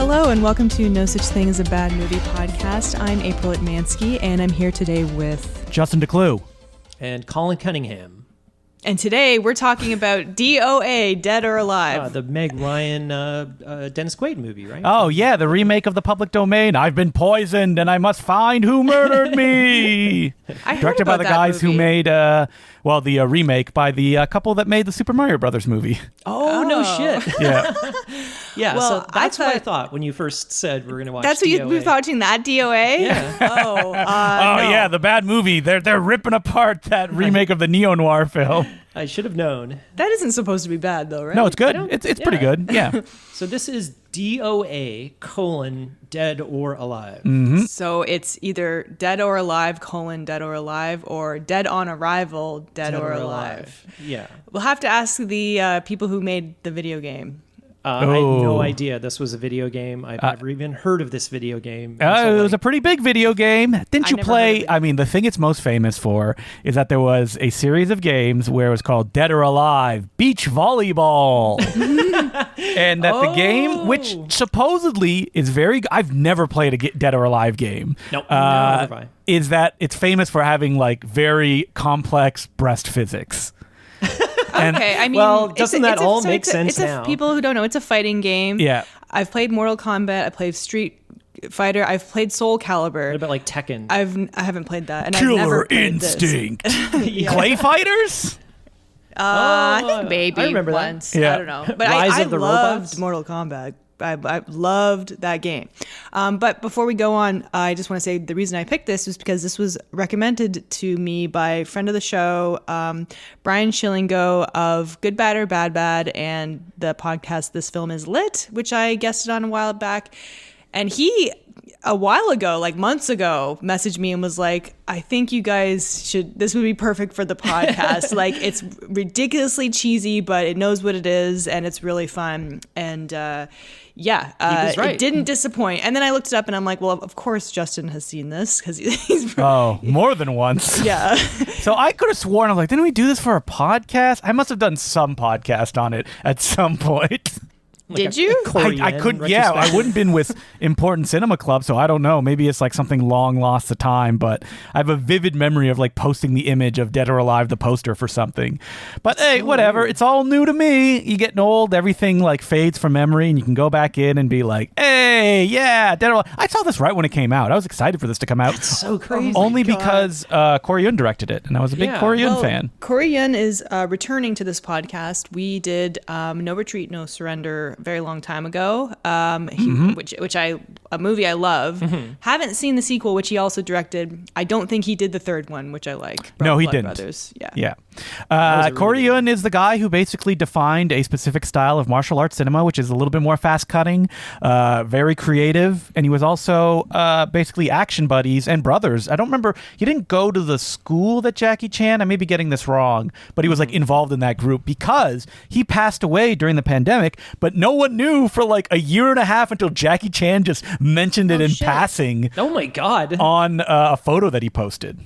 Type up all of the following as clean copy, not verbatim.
Hello and welcome to No Such Thing as a Bad Movie podcast. I'm April Atmansky and I'm here today with Justin DeClue and Colin Cunningham. And today we're talking about DOA, Dead or Alive. The Meg Ryan, Dennis Quaid movie, right? Oh, yeah, the remake of the public domain. I've been poisoned and I must find who murdered me. Directed by the guys who made, the remake by the couple that made the Super Mario Brothers movie. Oh, no shit. Yeah. Yeah, well, so that's what I thought when you first said we were going to watch That's DOA. what you were watching, that DOA? Yeah. No. Yeah, the bad movie. They're ripping apart that remake of the neo-noir film. I should have known. That isn't supposed to be bad, though, right? No, it's good. It's pretty good. Yeah. So this is DOA : Dead or Alive. Mm-hmm. So it's either Dead or Alive : Dead or Alive, or Dead on Arrival, Dead or Alive. Yeah. We'll have to ask the people who made the video game. I had no idea this was a video game. I've never even heard of this video game. It was a pretty big video game. Didn't you play? I mean, the thing it's most famous for is that there was a series of games where it was called Dead or Alive Beach Volleyball. And that the game, which supposedly is very I've never played a Dead or Alive game. Nope. Never have I. Is that it's famous for having like very complex breast physics. Okay, I mean, well, doesn't that all make sense now? People who don't know, it's a fighting game. Yeah. I've played Mortal Kombat. I played Street Fighter. I've played Soul Calibur. What about like Tekken? I haven't played that. And Killer I've never played Instinct. Clay Fighters? I think maybe I remember once. that. Yeah. I don't know. But Rise I of the loved Robots? Mortal Kombat. I loved that game. But before we go on, I just want to say the reason I picked this was because this was recommended to me by a friend of the show, Brian Schillingo of Good Bad or Bad Bad, and the podcast This Film Is Lit, which I guested on a while back. And he, a while ago, like months ago, messaged me and was like, I think you guys this would be perfect for the podcast. Like, it's ridiculously cheesy, but it knows what it is, and it's really fun. And he was right. It didn't disappoint. And then I looked it up, and I'm like, well, of course Justin has seen this, because he's more than once. Yeah. So I could have sworn, I was like, didn't we do this for a podcast? I must have done some podcast on it at some point. Did you? I couldn't. Yeah, I wouldn't been with Important Cinema Club, so I don't know. Maybe it's like something long lost to time, but I have a vivid memory of like posting the image of Dead or Alive, the poster for something. But hey, whatever. Weird. It's all new to me. You getting old, everything like fades from memory, and you can go back in and be like, hey, yeah, Dead or Alive. I saw this right when it came out. I was excited for this to come out. That's so crazy. Only because Corey Yun directed it, and I was a big Corey Yun fan. Corey Yun is returning to this podcast. We did No Retreat, No Surrender a very long time ago, which a movie I love. Haven't seen the sequel, which he also directed. I don't think he did the third one, which I like. No, he Blood didn't. Brothers. Yeah. Corey Yun is the guy who basically defined a specific style of martial arts cinema, which is a little bit more fast-cutting, very creative, and he was also basically action buddies and brothers. I don't remember, he didn't go to the school that Jackie Chan, I may be getting this wrong, but he was like involved in that group because he passed away during the pandemic, but no one knew for like a year and a half until Jackie Chan just mentioned it in passing. Oh my God. On a photo that he posted.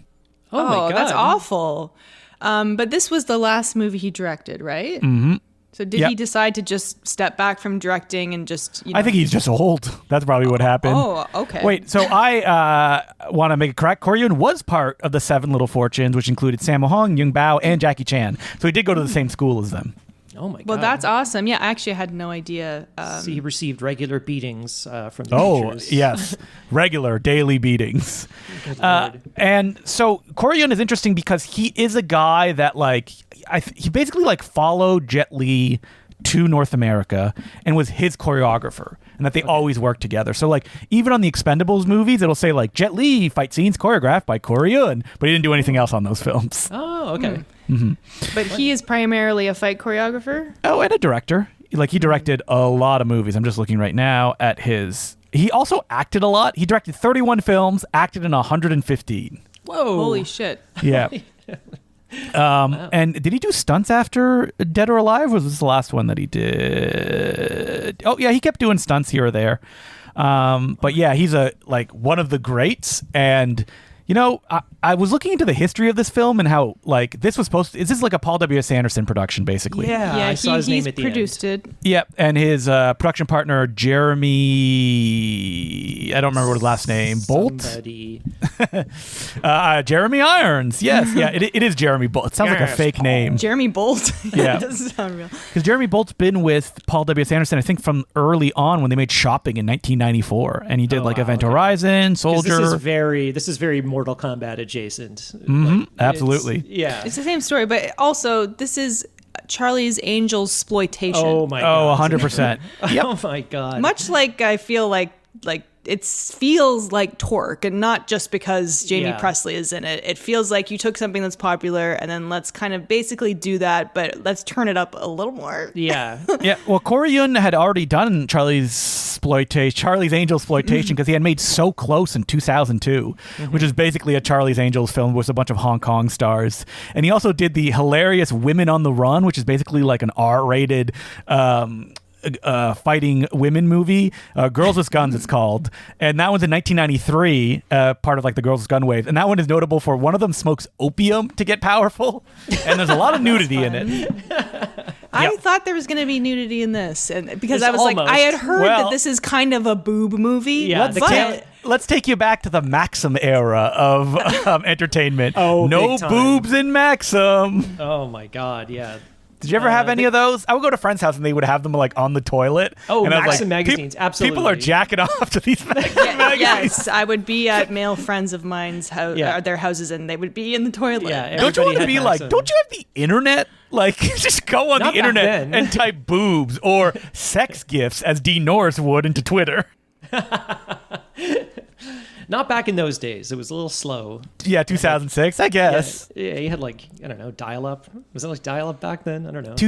Oh my God. That's awful. But this was the last movie he directed, right? Mm-hmm. So did he decide to just step back from directing and just, I think he's just old. That's probably what happened. Oh, okay. Wait, so I want to make it correct. Corey Yun was part of the Seven Little Fortunes, which included Sammo Hung, Yung Bao, and Jackie Chan. So he did go to the same school as them. Oh my God. Well, that's awesome. Yeah, actually, I had no idea. So he received regular beatings from the teachers. Yes. Regular daily beatings. And so Corey Yun is interesting because he is a guy that like, he basically like followed Jet Li to North America and was his choreographer, and that they always worked together. So like even on the Expendables movies, it'll say like Jet Li fight scenes choreographed by Corey Yun, but he didn't do anything else on those films. Oh, okay. Mm-hmm. But he is primarily a fight choreographer? Oh, and a director. Like he directed a lot of movies. I'm just looking right now at his... He also acted a lot. He directed 31 films, acted in 115. Whoa. Holy shit. Yeah. Wow. And did he do stunts after Dead or Alive? Or was this the last one that he did? Oh, yeah, he kept doing stunts here or there. But yeah, he's one of the greats, and You know, I was looking into the history of this film and how, like, this was supposed to... Is this like a Paul W.S. Anderson production, basically? I saw his name at the produced end. it. Yep, and his production partner, Jeremy... I don't remember his last name. Bolt? Somebody. Jeremy Irons. Yes, yeah, it is Jeremy Bolt. It sounds like a fake name. Jeremy Bolt. Yeah. It doesn't sound real. Because Jeremy Bolt's been with Paul W.S. Anderson, I think, from early on when they made Shopping in 1994. And he did, Event Horizon, Soldier... This is very Mortal Kombat adjacent. Mm-hmm. Absolutely. It's the same story, but also this is Charlie's Angels exploitation. Oh my god. 100%. Yep. Oh my god. Much like I feel like it feels like Torque, and not just because Jamie Presley is in it. It feels like you took something that's popular and then let's kind of basically do that, but let's turn it up a little more. Yeah. Yeah. Well, Corey Yuen had already done Charlie's Angels exploitation because he had made So Close in 2002, which is basically a Charlie's Angels film with a bunch of Hong Kong stars. And he also did the hilarious Women on the Run, which is basically like an R-rated fighting women movie, Girls with Guns it's called, and that one's in 1993, part of like the Girls with Gun wave, and that one is notable for one of them smokes opium to get powerful, and there's a lot of nudity in it. I thought there was going to be nudity in this, and because There's I was almost. like, I had heard that this is kind of a boob movie. Yeah, Let's take you back to the Maxim era of entertainment. No big time. boobs in Maxim. Oh my god, yeah. Did you ever have any of those? I would go to friends' house and they would have them like on the toilet. Oh, and I was Maxim like, magazines, absolutely. People are jacking off to these Maxim magazines. Yes, I would be at male friends of mine's house, their houses, and they would be in the toilet. Yeah, Don't you want to everybody be had like, Maxim. don't you have the internet? Like, just go on Not the back internet then. and type boobs or sex gifs as Dean Norris would into Twitter. Not back in those days. It was a little slow. Yeah, 2006, I guess. Yeah, you had like, I don't know, dial-up. Was it like dial-up back then? I don't know. Do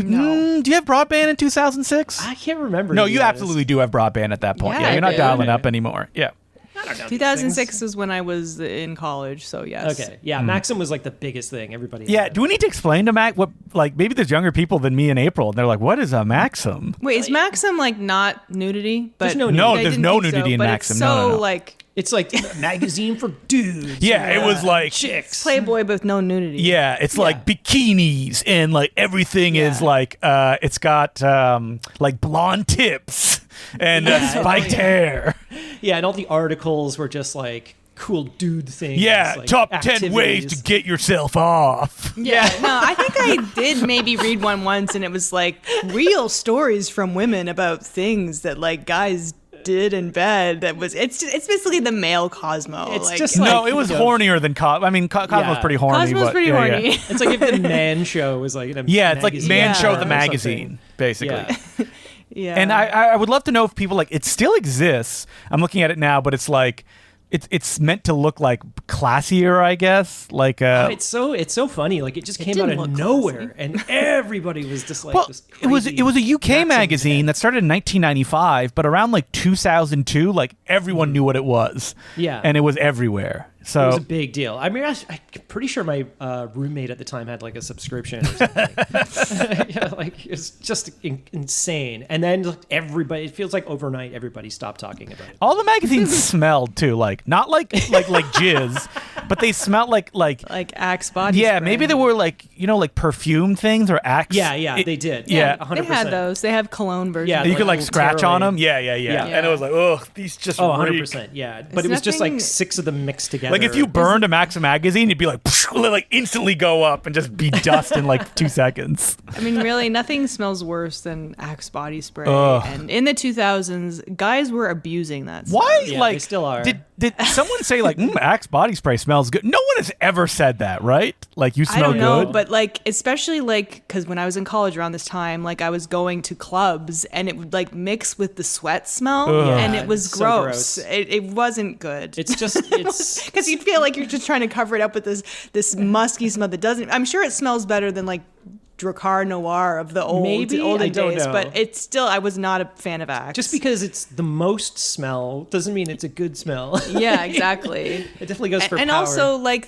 you have broadband in 2006? I can't remember. No, to be you honest. absolutely do have broadband at that point. Yeah, Yeah, I you're not do. dialing up anymore. Yeah. I don't know. 2006 is when I was in college, so yes. Okay, yeah, Maxim was like the biggest thing. Everybody. Yeah, had do we need to explain to Mac what, like, maybe there's younger people than me in April, and they're like, what is a Maxim? Wait, is Maxim like not nudity? But There's no No, nudity. there's no nudity in but Maxim. It's No, so no. like It's like a magazine for dudes. Yeah, it was like chicks. Playboy with no nudity. Yeah, it's like bikinis and like everything is like it's got like blonde tips and spiked hair. Yeah, and all the articles were just like cool dude things. Yeah, like top 10 ways to get yourself off. Yeah, no, I think I did maybe read one once, and it was like real stories from women about things that like guys did in bed. That was it's basically the male Cosmo. It's like, just No, like, it was you know, hornier than Cosmo. I mean, Cosmo's pretty horny. Cosmo's but, pretty yeah, horny. Yeah, It's like if the Man Show was like in a it's like magazine Man Show Yeah. the or magazine, something. basically. Yeah. Yeah, And I would love to know if people like it still exists. I'm looking at it now, but it's like it's meant to look like classier, I guess. Like It's so funny. Like it just came out didn't of look nowhere, classy. and everybody was just like, well, this it was crazy a UK Maxim magazine fan. that started in 1995, but around like 2002, like everyone knew what it was. Yeah. And it was everywhere. It So was a big deal. I mean, I'm pretty sure my roommate at the time had like a subscription or something. Yeah, like it's just insane. And then like, everybody, it feels like overnight, everybody stopped talking about it. all the magazines smelled too, like not like jizz, but they smelled like Axe body. yeah, spray. maybe they were like like perfume things or Axe. Yeah, they did. Yeah. 100%. They had those. They have cologne versions. Yeah, You could like Little scratch on them. tearaway. Yeah. And it was like, oh, these just Oh, reek. 100%. Yeah. But It's it was just like nothing- 6 of them mixed together. Like if you burned a Maxim magazine, you'd be like, like instantly go up and just be dust in like 2 seconds. I mean, really, nothing smells worse than Axe body spray. Ugh. And in the 2000s, guys were abusing that stuff. Why? Yeah, like they still are. Did someone say like Axe body spray smells good? No one has ever said that, right? Like you I smell don't know, good. but like, especially like, because when I was in college around this time, like I was going to clubs and it would like mix with the sweat smell, and it was it's so gross. gross. It wasn't good. It's Because you'd feel like you're just trying to cover it up with this musky smell that doesn't. I'm sure it smells better than like Drakkar Noir of the Maybe? olden I don't days, know. but it's still. I was not a fan of Axe. just because it's the most smell doesn't mean it's a good smell. Yeah, exactly. It definitely goes for And power. also like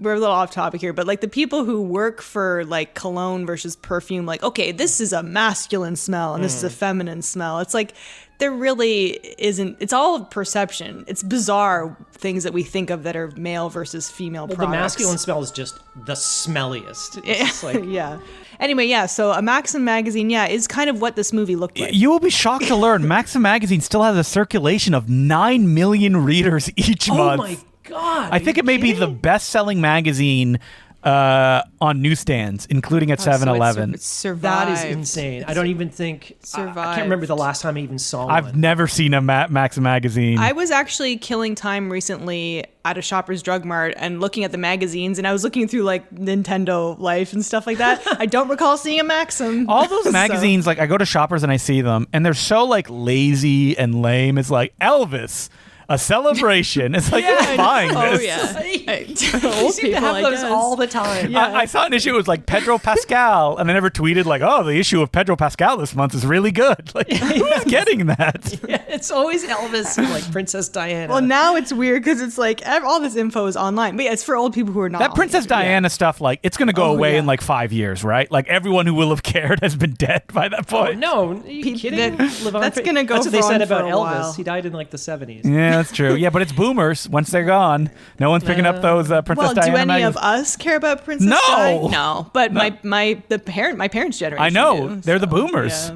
we're a little off topic here, but like the people who work for like cologne versus perfume, like, okay, this is a masculine smell and this is a feminine smell. It's like, there really isn't. It's all perception. It's bizarre things that we think of that are male versus female products. The masculine smell is just the smelliest. It's like, yeah. Anyway, yeah. So a Maxim magazine, is kind of what this movie looked like. You will be shocked to learn Maxim magazine still has a circulation of 9 million readers each month. Oh my God. I think it may be the best-selling magazine on newsstands, including at 7-Eleven. Survived. That is insane. I don't even think... I can't remember the last time I even saw one. I've never seen a Maxim magazine. I was actually killing time recently at a Shoppers Drug Mart and looking at the magazines, and I was looking through like Nintendo Life and stuff like that. I don't recall seeing a Maxim. All those magazines, like I go to Shoppers and I see them, and they're so like lazy and lame. It's like Elvis, a celebration. It's like, who's buying this? Oh yeah, old people have those all the time. Yeah. I saw an issue. It was like Pedro Pascal, and I never tweeted like, "Oh, the issue of Pedro Pascal this month is really good." Like, who's getting that? Yeah, it's always Elvis, and, like Princess Diana. Well, now it's weird because it's like all this info is online, but yeah, it's for old people who are not. That Princess Diana stuff, like, it's going to go away in like 5 years, right? Like, everyone who will have cared has been dead by that point. No, are you kidding? That's going to go. That's what they said about Elvis. While. He died in like the 70s. Yeah, that's true. Yeah, but it's boomers. Once they're gone, no one's picking up those Princess Diana. Do any of us care about Princess Di? No, but my parents' generation. I know do, they're the boomers.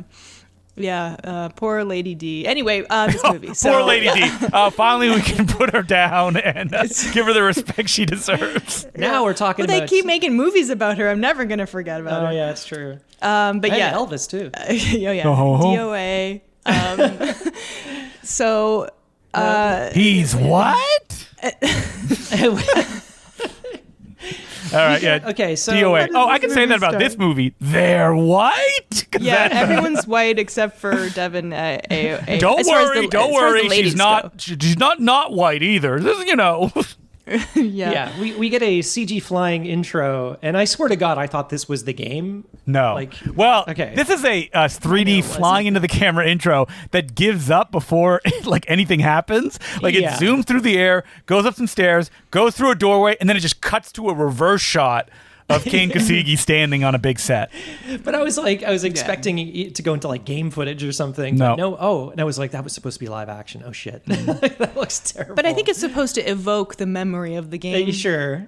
Yeah, poor Lady D. Anyway, this movie. Poor Lady D. Finally, we can put her down and give her the respect she deserves. Now we're talking about... They keep making movies about her. I'm never going to forget about her. Oh, yeah, it's true. But yeah. Elvis, too. DOA. So... He's what? All right, yeah. Okay, so DOA. Oh, I can say that about this movie. They're white. Yeah, everyone's white except for Devin. Don't worry. She's not white either. This, Yeah. We get a CG flying intro, and I swear to God, I thought this was the game. No. Okay. This is a 3D flying into the camera intro that gives up before like anything happens. Like it zooms through the air, goes up some stairs, goes through a doorway, and then it just cuts to a reverse shot of Kane Kosigi standing on a big set. But I was expecting it to go into like game footage or something. No. And I was like, that was supposed to be live action. Oh shit. That looks terrible. But I think it's supposed to evoke the memory of the game. Are you sure?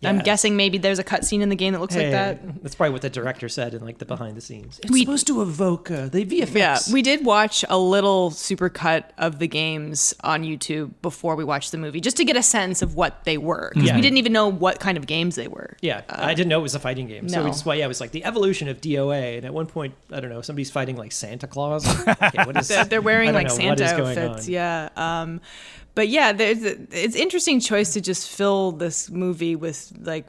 Yeah. I'm guessing maybe there's a cutscene in the game that looks like that. That's probably what the director said in like the behind the scenes. It's supposed to evoke the VFX. Yeah, we did watch a little supercut of the games on YouTube before we watched the movie, just to get a sense of what they were. Because we didn't even know what kind of games they were. Yeah, I didn't know it was a fighting game. So it was like the evolution of DOA. And at one point, I don't know, somebody's fighting like Santa Claus. Okay, what is, they're wearing like Santa outfits. On. Yeah. But yeah, it's an interesting choice to just fill this movie with like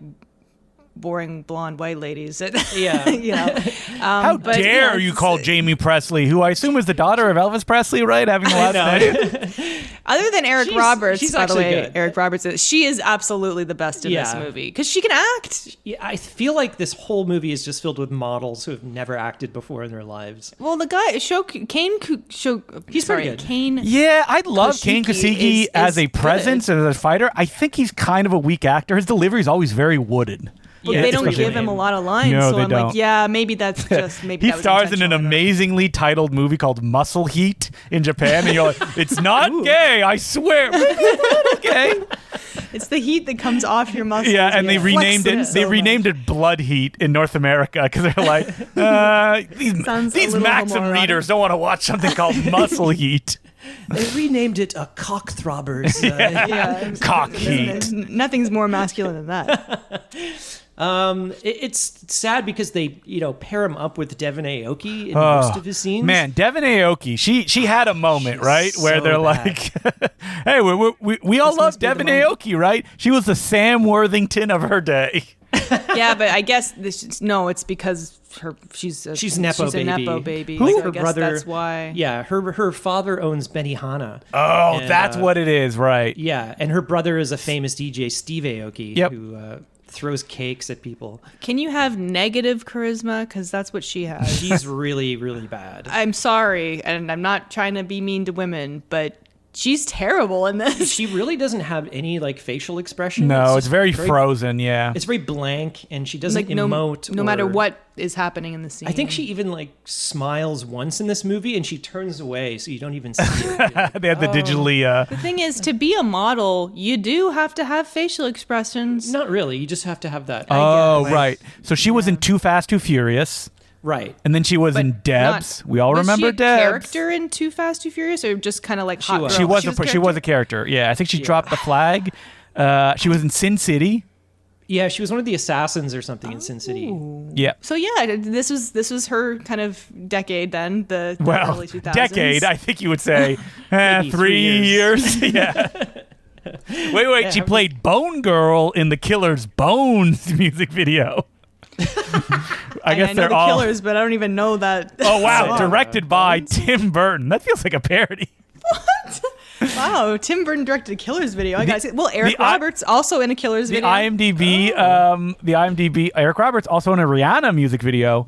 boring blonde white ladies. Yeah. How dare you call Jamie Presley, who I assume is the daughter of Elvis Presley, right? Having the last name. Other than Eric Roberts, she's by the way, good. Eric Roberts, she is absolutely the best in this movie because she can act. Yeah, I feel like this whole movie is just filled with models who have never acted before in their lives. Well, the guy, he's pretty good. Kane. Yeah, I love Kane Kosigi as a presence, as a fighter. I think he's kind of a weak actor. His delivery is always very wooden. But they don't give him a lot of lines, so I'm like, yeah, maybe that's just he stars in an amazingly titled movie called Muscle Heat in Japan, and you're like, it's not gay, I swear. Maybe it's gay. It's the heat that comes off your muscles. Yeah, and they renamed it. They renamed it Blood Heat in North America because they're like, these Maxim readers don't want to watch something called Muscle Heat. They renamed it a Cock Throbbers. Cock Heat. Nothing's more masculine than that. It's sad because they, pair him up with Devin Aoki in most of his scenes. Man, Devin Aoki, she had a moment, right, where they're like, "Hey, we all love Devin Aoki, right? She was the Sam Worthington of her day." Yeah, but I guess it's because she's a nepo baby. Who? Like, Her I guess brother. That's why. Yeah, her father owns Benihana. Oh, and, that's what it is, right? Yeah, and her brother is a famous DJ, Steve Aoki, Yep. who throws cakes at people. Can you have negative charisma? Because that's what she has. She's really, really bad. I'm sorry, and I'm not trying to be mean to women, but she's terrible in this. She really doesn't have any like facial expression. No, it's just very frozen. Yeah, It's very blank, and she doesn't Like no emote. matter or- what is happening in the scene. I think she even like smiles once in this movie, and she turns away, so you don't even see it. You're like, they had the digitally. The thing is, to be a model, you do have to have facial expressions. not really. You just have to have that. Oh, guess. right. So she was in Too Fast, Too Furious. Right. And then she was But in Debs. We all was remember she a Debs. character in Too Fast, Too Furious, or just kind of like hot was. girl? She was a character. Yeah, I think she dropped the flag. She was in Sin City. Yeah, she was one of the assassins or something in Sin City. Yeah. So yeah, this was her kind of decade then, the Well, early 2000s. decade, I think you would say. Maybe 3 years. years. Yeah. Wait, she played Bone Girl in the Killer's Bones music video. I guess know they're the all. Killers, but I don't even know that. Oh, wow. song. Directed by Tim Burton. That feels like a parody. Wow, Tim Burton directed a Killers video. I got to see. Well, Eric the I- Roberts also in a Killers The video. IMDb, Eric Roberts also in a Rihanna music video.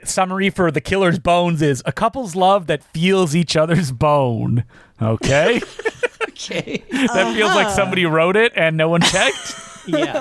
Summary for The Killer's Bones is a couple's love that feels each other's bone. Okay. Okay. That feels like somebody wrote it and no one checked. Yeah.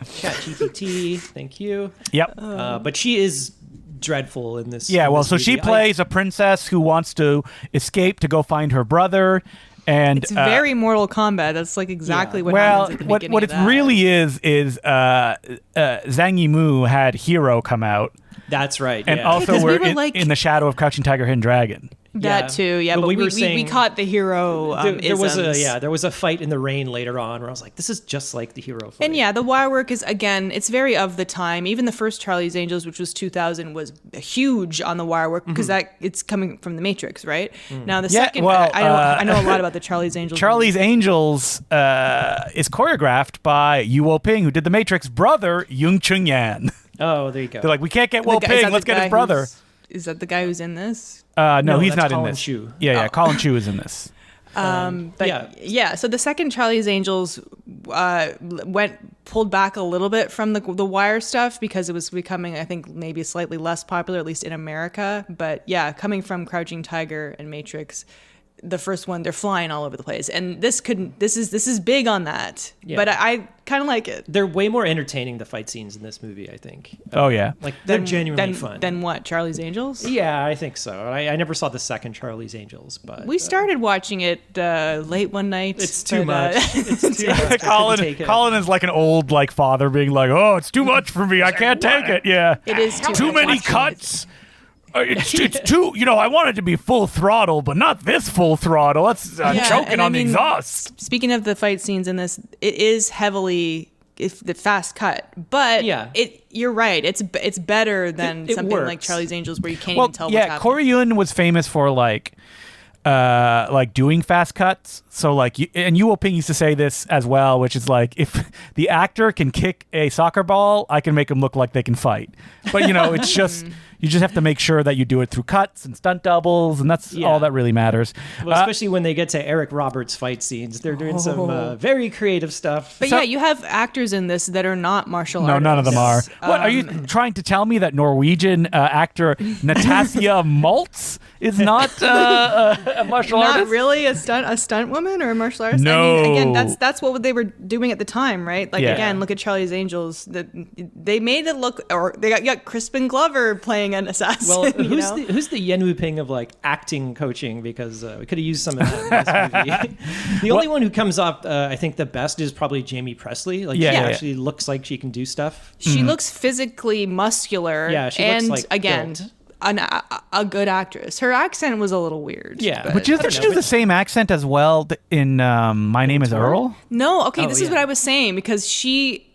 ChatGPT. Thank you. Yep. But she is dreadful in this. Yeah, in well, this so she movie. plays a princess who wants to escape to go find her brother. And It's very Mortal Kombat. That's like exactly what well, happens at the what beginning of it that. really is Zhang Yimou had Hero come out, That's right. and yeah. also Because we we're were like- in the shadow of Crouching Tiger, Hidden Dragon. That Yeah. too, yeah. But But we we were saying- caught the hero. there was isms. there was a fight in the rain later on where I was like, this is just like the hero fight. And yeah, the wire work is, again, it's very of the time. Even the first Charlie's Angels, which was 2000, was huge on the wire work because it's coming from the Matrix, right? Now the Yeah, second, well, I know a lot about the Charlie's Angels. Charlie's Angels is choreographed by Yu Wo-ping, who did The Matrix, brother Yung Chung-yan. Oh, there you go. They're like, we can't get The guy- is Wo-ping, that let's the get guy his brother. Is that the guy who's in this? No, No, he's that's not in Colin this. Chu. Yeah, Colin Chu is in this. But yeah. yeah. So the second Charlie's Angels pulled back a little bit from the wire stuff because it was becoming, I think, maybe slightly less popular, at least in America. But yeah, coming from Crouching Tiger and Matrix, the first one, they're flying all over the place, and this is big on that. Yeah. But I kind of like it. They're way more entertaining, the fight scenes in this movie, I think. Oh, yeah. Like, they're genuinely fun. Than what, Charlie's Angels? Yeah, I think so. I never saw the second Charlie's Angels, but We started watching it late one night. it's too but, much. It's too much. I couldn't take it. Colin is like an old father being like, oh, it's too much for me. I can't take it. Yeah. It is Too many cuts. It's too, I want it to be full throttle, but not this full throttle. I'm Yeah, choking and I on the mean, exhaust. Speaking of the fight scenes in this, it is heavily the fast cut, but Yeah. you're right. It's better than It something like works. Charlie's Angels where you can't Well, even tell what's yeah, happening. Corey Yuen was famous for like doing fast cuts. So and Yu Wo-ping used to say this as well, which is like, if the actor can kick a soccer ball, I can make them look like they can fight. But it's just you just have to make sure that you do it through cuts and stunt doubles, and that's Yeah. all that really matters. Well, especially when they get to Eric Roberts' fight scenes. They're doing some very creative stuff. But yeah, you have actors in this that are not martial No, artists. none of them are. What are you trying to tell me that Norwegian actor Natasja Maltz is not a martial Not artist? really a stunt woman or a martial artist. No. I mean, again, that's what they were doing at the time, right? Like Yeah. again, look at Charlie's Angels. They made it look, or they got Crispin Glover playing an assassin. Well, you who's know? who's the Yen Wu Ping of like acting coaching? Because we could have used some of that in this movie. The only one who comes off, I think, the best is probably Jamie Presley. Like, Yeah, she yeah, actually looks like she can do stuff. She looks physically muscular. Yeah, she looks and like again, built. a good actress. Her accent was a little weird. Yeah. but- But doesn't she do the same accent as well in My Name is Earl? No, okay, Oh, this is yeah. what I was saying because she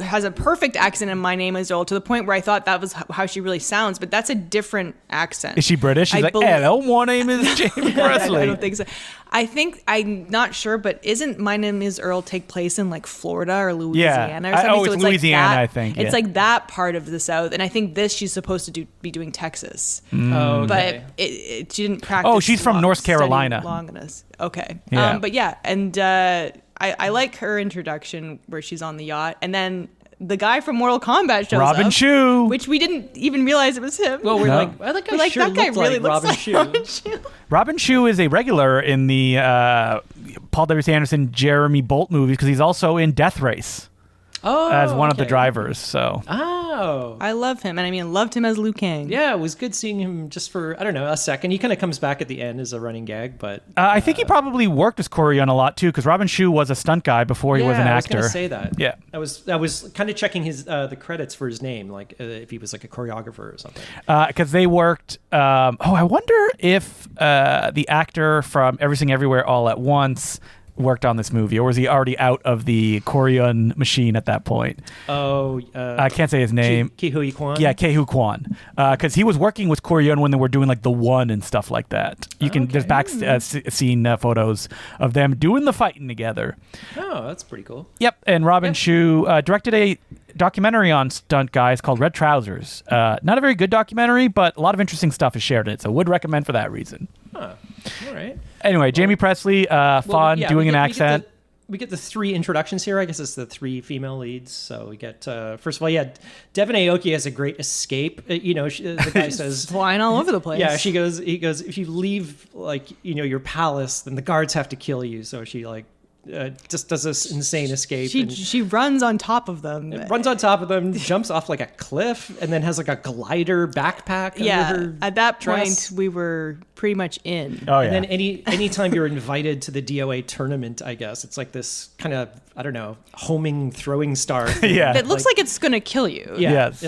has a perfect accent in My Name is Earl to the point where I thought that was how she really sounds, but that's a different accent. Is she British? She's I like, believe- hello, my name is Jamie Presley. I don't think so. I'm not sure, but isn't My Name is Earl take place in like Florida or Louisiana or something? Oh, it's Louisiana, like I think, It's yeah. like that part of the South. And I think this she's supposed to be doing Texas. Oh, But okay. she didn't practice. Oh, she's from North study Carolina. long enough. Okay. Yeah. But yeah, and I like her introduction where she's on the yacht. And then the guy from Mortal Kombat shows Robin up. Chu. Which we didn't even realize it was him. Well, we're No. like, that guy We're like, sure that guy looked really like looks Robin like Chu. Robin Chu. Robin Shou is a regular in the Paul W.C. Anderson, Jeremy Bolt movies because he's also in Death Race as one of the drivers. So. Oh. I love him. And I mean, loved him as Liu Kang. Yeah, it was good seeing him just for, I don't know, a second. He kind of comes back at the end as a running gag, but... I think he probably worked as Coriolan a lot, too, because Robin Shou was a stunt guy before he was an actor. I was going to say that. Yeah. I was kind of checking his the credits for his name, like if he was like a choreographer or something. Because they worked... I wonder if the actor from Everything Everywhere All at Once worked on this movie, or was he already out of the Korean machine at that point? I can't say his name. Ke Huy Quan? Yeah, Ke Huy Quan. Because he was working with Korean when they were doing like The One and stuff like that. There's back scene photos of them doing the fighting together. Oh, that's pretty cool. Yep, and Robin Shou directed a documentary on stunt guys called Red Trousers. Not a very good documentary, but a lot of interesting stuff is shared in it, so would recommend for that reason. Huh. All right. Anyway, Jamie Presley, fun, doing an accent. We get the three introductions here. I guess it's the three female leads. So we get, first of all, Devon Aoki has a great escape. The guy says... flying all over the place. Yeah, he goes, if you leave, your palace, then the guards have to kill you. So she, just does this insane escape. She runs on top of them. Runs on top of them, jumps off like a cliff, and then has like a glider backpack under her at that dress. point, we were pretty much in. Oh, yeah. And then anytime you're invited to the DOA tournament, I guess, it's like this kind of, I don't know, homing throwing star thing. Yeah. It looks like it's going to kill you. Yeah. Yes.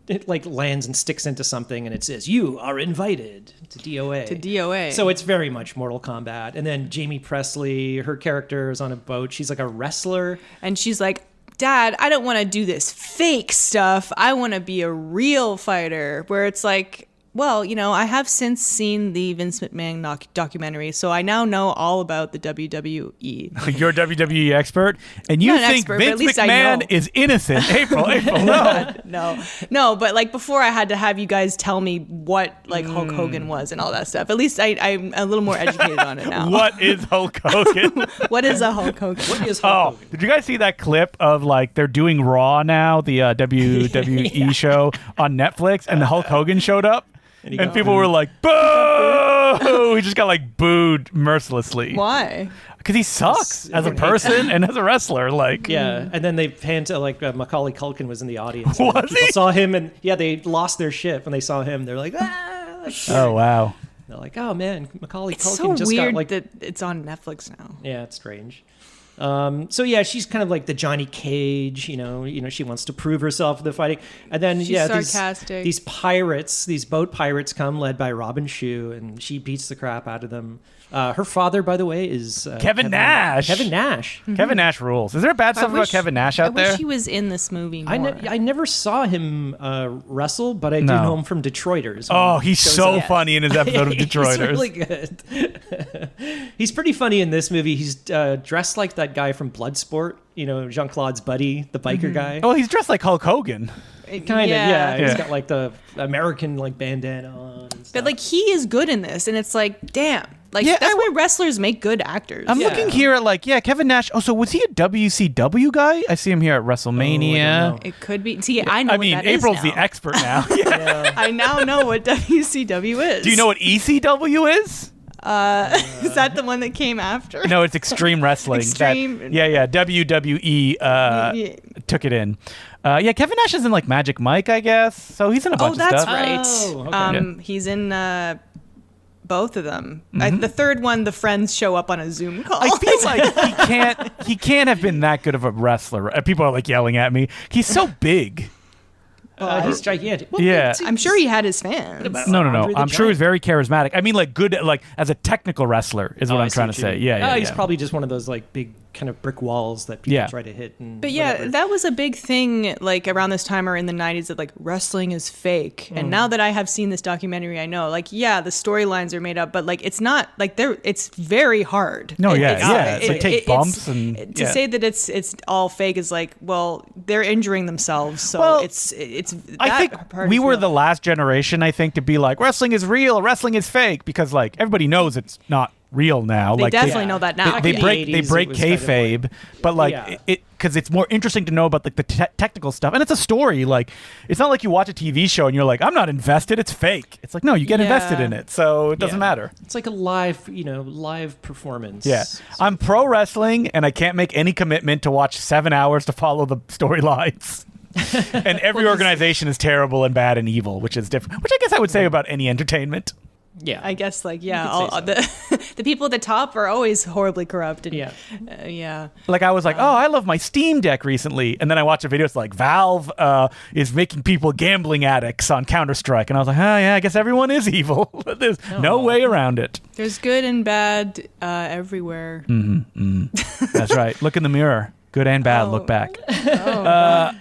It lands and sticks into something, and it says, "You are invited to DOA." To DOA. So it's very much Mortal Kombat. And then Jamie Presley, her character is on a boat. She's like a wrestler. And she's like, Dad, I don't want to do this fake stuff. I want to be a real fighter. Where it's like, well, I have since seen the Vince McMahon documentary, so I now know all about the WWE. You're a WWE expert, and you think Vince McMahon is innocent. April, no. But before, I had to have you guys tell me what Hulk Hogan was and all that stuff. At least I'm a little more educated on it now. What is Hulk Hogan? What is a Hulk Hogan? What is Hulk Hogan? Did you guys see that clip of they're doing Raw now, the WWE show on Netflix, and the Hulk Hogan showed up? And people were like, boo! He just got booed mercilessly. Why? Because he sucks as a person and as a wrestler. Yeah, and then they pan to Macaulay Culkin was in the audience. Was people he? saw him, and they lost their shit when they saw him. They're like, ah! Oh, wow. They're like, oh man, Macaulay Culkin so just weird got that it's on Netflix now. Yeah, it's strange. She's kind of like the Johnny Cage, she wants to prove herself in the fighting. And then, she's sarcastic. These boat pirates come led by Robin Shou, and she beats the crap out of them. Her father, by the way, is Kevin Nash. Kevin Nash. Mm-hmm. Kevin Nash rules. Is there bad stuff about Kevin Nash out there? I wish he was in this movie more. I never saw him wrestle, but I do know him from Detroiters. Oh, he's so funny in his episode of Detroiters. He's really good. He's pretty funny in this movie. He's dressed like that guy from Bloodsport, Jean-Claude's buddy, the biker guy. Oh, he's dressed like Hulk Hogan. Kind of, yeah. He's got the American bandana on and stuff. But he is good in this, and it's damn. That's why wrestlers make good actors. I'm looking here at Kevin Nash. Oh, so was he a WCW guy? I see him here at WrestleMania. It could be. See, I know. April's the expert now. I now know what WCW is. Do you know what ECW is? Is that the one that came after? No, it's Extreme Wrestling. Extreme. WWE took it in. Kevin Nash is in Magic Mike, I guess. So he's in a bunch of stuff. Right. Oh, okay. He's in both of them. The third one, the friends show up on a Zoom call. I feel like he can't have been that good of a wrestler. People are yelling at me. He's so big. He's gigantic. Well, yeah. I'm sure he had his fans. No. I'm sure he's very charismatic. I mean, good, as a technical wrestler is what I'm trying to say. Yeah. He's probably just one of those big kind of brick walls that people try to hit. But that was a big thing around this time or in the 90s that wrestling is fake. And now that I have seen this documentary, I know the storylines are made up, but it's not it's very hard. No, it's take bumps and to say that it's all fake is they're injuring themselves. So it's I think we were the last generation, to be wrestling is real, wrestling is fake, because everybody knows it's not real now. They definitely know that now. They In the break 80s, break it was kind of kayfabe, like- but like Yeah. it because it's more interesting to know about like the technical stuff, and it's a story. Like it's not like you watch a TV show and you're like, I'm not invested. It's fake. It's like no, you get invested in it, so it doesn't matter. It's like a live performance. Yeah, I'm pro wrestling, and I can't make any commitment to watch 7 hours to follow the storylines. And every organization is terrible and bad and evil, which is different. Which I guess I would say about any entertainment. Yeah. I guess You could say the people at the top are always horribly corrupt. And, Yeah. Like I was like, oh, I love my Steam Deck recently, and then I watched a video. It's like Valve is making people gambling addicts on Counter-Strike, and I was like, oh yeah, I guess everyone is evil. There's no way around it. There's good and bad everywhere. That's right. Look in the mirror. Good and bad. Look back.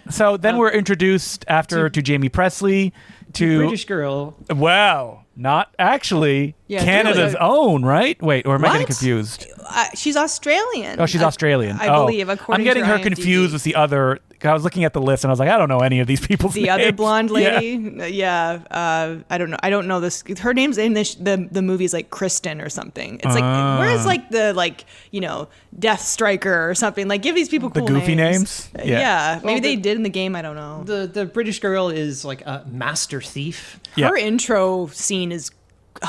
So then we're introduced to Jamie Presley, to British girl. Well, not actually. Yeah, Canada's really. own, right? Wait, or am I getting What? confused? She's Australian. Oh, she's Australian. I believe, according I'm getting to her IMDb. confused with the other. I was looking at the list and I was like, I don't know any of these people's The names. other blonde Yeah. lady, I don't know. I don't know this. Her name's in the movie is like Kristen or something. It's like where's like the Death Striker or something. Like give these people The cool goofy names. names? Yeah. Maybe Well, they did in the game. I don't know. The British girl is like a master thief. Yeah. Her intro scene is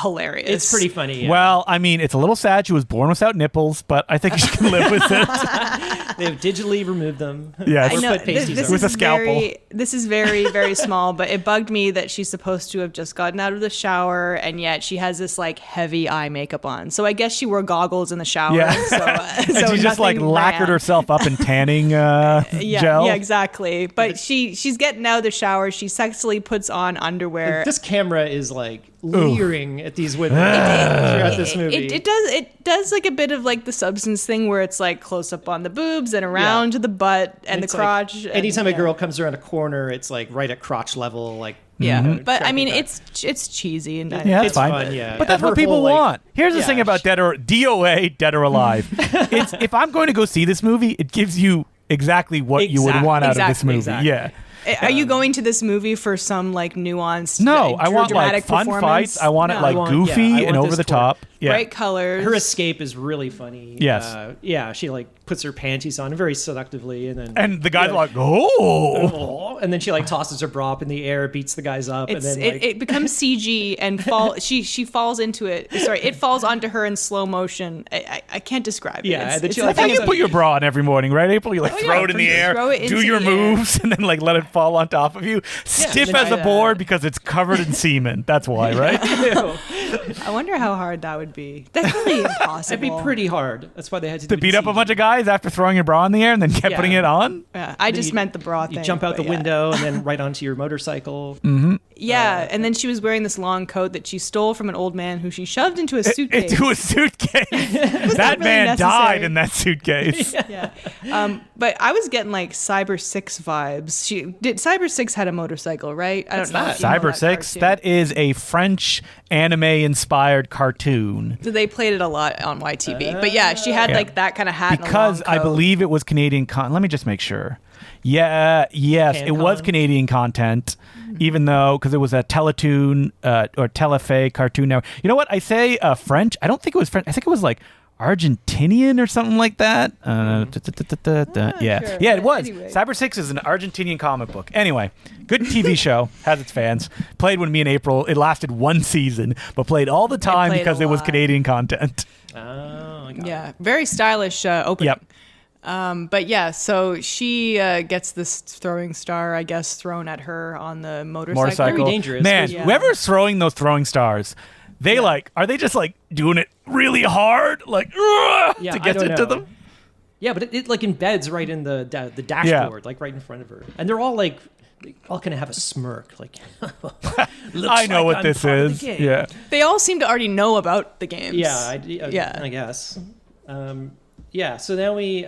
hilarious. It's pretty funny. Yeah. Well, I mean, it's a little sad she was born without nipples, but I think she can live with it. They've digitally removed them. Yes. I Or know put pasties this on. With is a scalpel. this is very, very small, but it bugged me that she's supposed to have just gotten out of the shower, and yet she has this like heavy eye makeup on. So I guess she wore goggles in the shower. Yeah. So, And she just like nothing lacquered ran. herself up in tanning gel. Yeah, exactly. But she's getting out of the shower. She sexily puts on underwear. This camera is like leering at these women throughout this movie. It does like a bit of like the substance thing where it's like close up on the boobs and around to the butt and the It's like, crotch. and- anytime a yeah. girl comes around a corner, it's like right at crotch level. Like Yeah, but I mean, back. it's cheesy and Yeah, that's It's fine. fun, yeah. But that's Her what people whole, like- want. Here's the Yeah, thing about DOA, Dead or Alive. If I'm going to go see this movie, it gives you exactly what you would want out of this movie. Exactly. Yeah. Are you going to this movie for some like nuanced? No, I want dramatic like fun performance? fights. I want it No. like I want goofy and this over the top. Yeah. bright colors. Her escape is really funny. Yes. Yeah, she like puts her panties on very seductively, and then And the guy's Yeah. like, oh. and then she like tosses her bra up in the air, beats the guys up, It's, and then like, it becomes CG and she falls into it. Sorry, it falls onto her in slow motion. I can't describe it. Yeah, It's, and then it's she, the like, That's how thing you about- put your bra on every morning, right, April? You like throw it in the air, throw it do into your the air. moves, and then like let it fall on top of you. Stiff then as a try board that. because it's covered in semen. That's why, right? I wonder how hard that would be. That's really impossible. it'd be pretty hard. That's why they had to To do beat it up a CG. bunch of guys after throwing your bra in the air and then kept Yeah. putting it on? Yeah, I just you- meant the bra thing. You jump out the but yeah. window and then right onto your motorcycle. Yeah, and then she was wearing this long coat that she stole from an old man who she shoved into a suitcase. Into a suitcase. That really man died necessary. in that suitcase. Yeah. But I was getting like Cyber 6 vibes. Cyber 6 had a motorcycle, right? I don't know. that? if you know Cyber that 6, cartoon. that is a French anime-inspired cartoon. So they played it a lot on YTV. But yeah, she had Yeah. like that kind of hat Because and a long I coat. believe it was Canadian let me just make sure. Yes, it was CanCon? Canadian content, even though, because it was a Teletoon or Telefe cartoon. Now, you know what? I say French. I don't think it was French. I think it was like Argentinian or something like that. Yeah. sure. Yeah, it was. Anyway. Cyber 6 is an Argentinian comic book. Anyway, good TV show, has its fans. Played when me and April, it lasted one season, but played all the time played because a it was lot. Canadian content. Oh, I got it. Yeah, very stylish opening. Yep. But yeah, so she gets this throwing star, I guess, thrown at her on the motorcycle. Very dangerous. Man, Yeah. whoever's throwing those throwing stars, they are they just like doing it really hard, like Yeah, to I get don't into know. them? Yeah, but it like embeds right in the dashboard, like right in front of her, and they're all like, they all kind of have a smirk, like. I know what this is. Yeah. They all seem to already know about the games. Yeah, Yeah. I guess. Yeah, so now we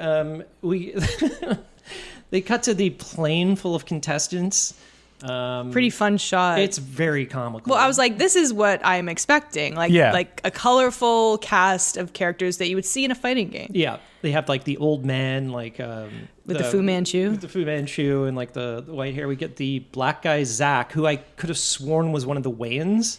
they cut to the plane full of contestants. Pretty fun shot. It's very comical. Well, I was like, this is what I'm expecting. Like, Yeah. like a colorful cast of characters that you would see in a fighting game. yeah, they have like the old man, like with the Fu Manchu. With the Fu Manchu and like the white hair. We get the black guy Zach, who I could have sworn was one of the Wayans.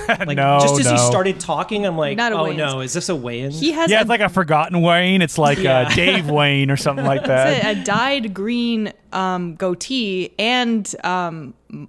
Like just as he started talking, I'm like, Not a oh Wayans. no, is this a Wayan? He has it's like a forgotten Wayne. It's like Dave Wayne or something like that. a dyed green goatee and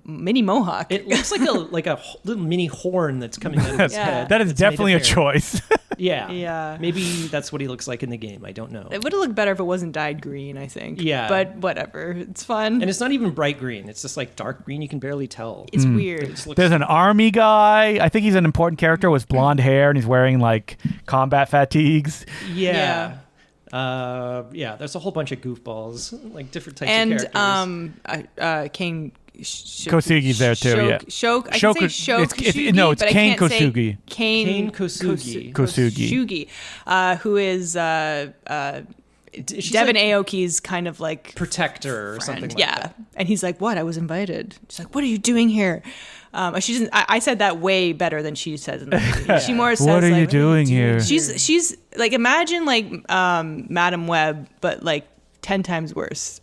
mini mohawk. It looks like a little mini horn that's coming out of his head. That is that's definitely made a of hair. choice. Yeah. Maybe that's what he looks like in the game. I don't know. It would have looked better if it wasn't dyed green, I think. Yeah. But whatever. It's fun. And it's not even bright green. It's just like dark green. You can barely tell. It's weird. It just looks- There's an army guy. I think he's an important character with blonde hair, and he's wearing like combat fatigues. Yeah. There's a whole bunch of goofballs, like different types And of characters. Kane Kosugi's there too, yeah. Shok, I can say Shok it's Kosugi, no, it's but Kane I can't say Kosugi. Kane Kosugi. Kosugi, who is She's Devin like Aoki's kind of like protector or friend. something like yeah. that. And he's like, what? I was invited. She's like, what are you doing here? She doesn't. I said that way better than she says in the movie. She more says, What are like, you doing here? She's like, imagine like Madam Web, but like 10 times worse.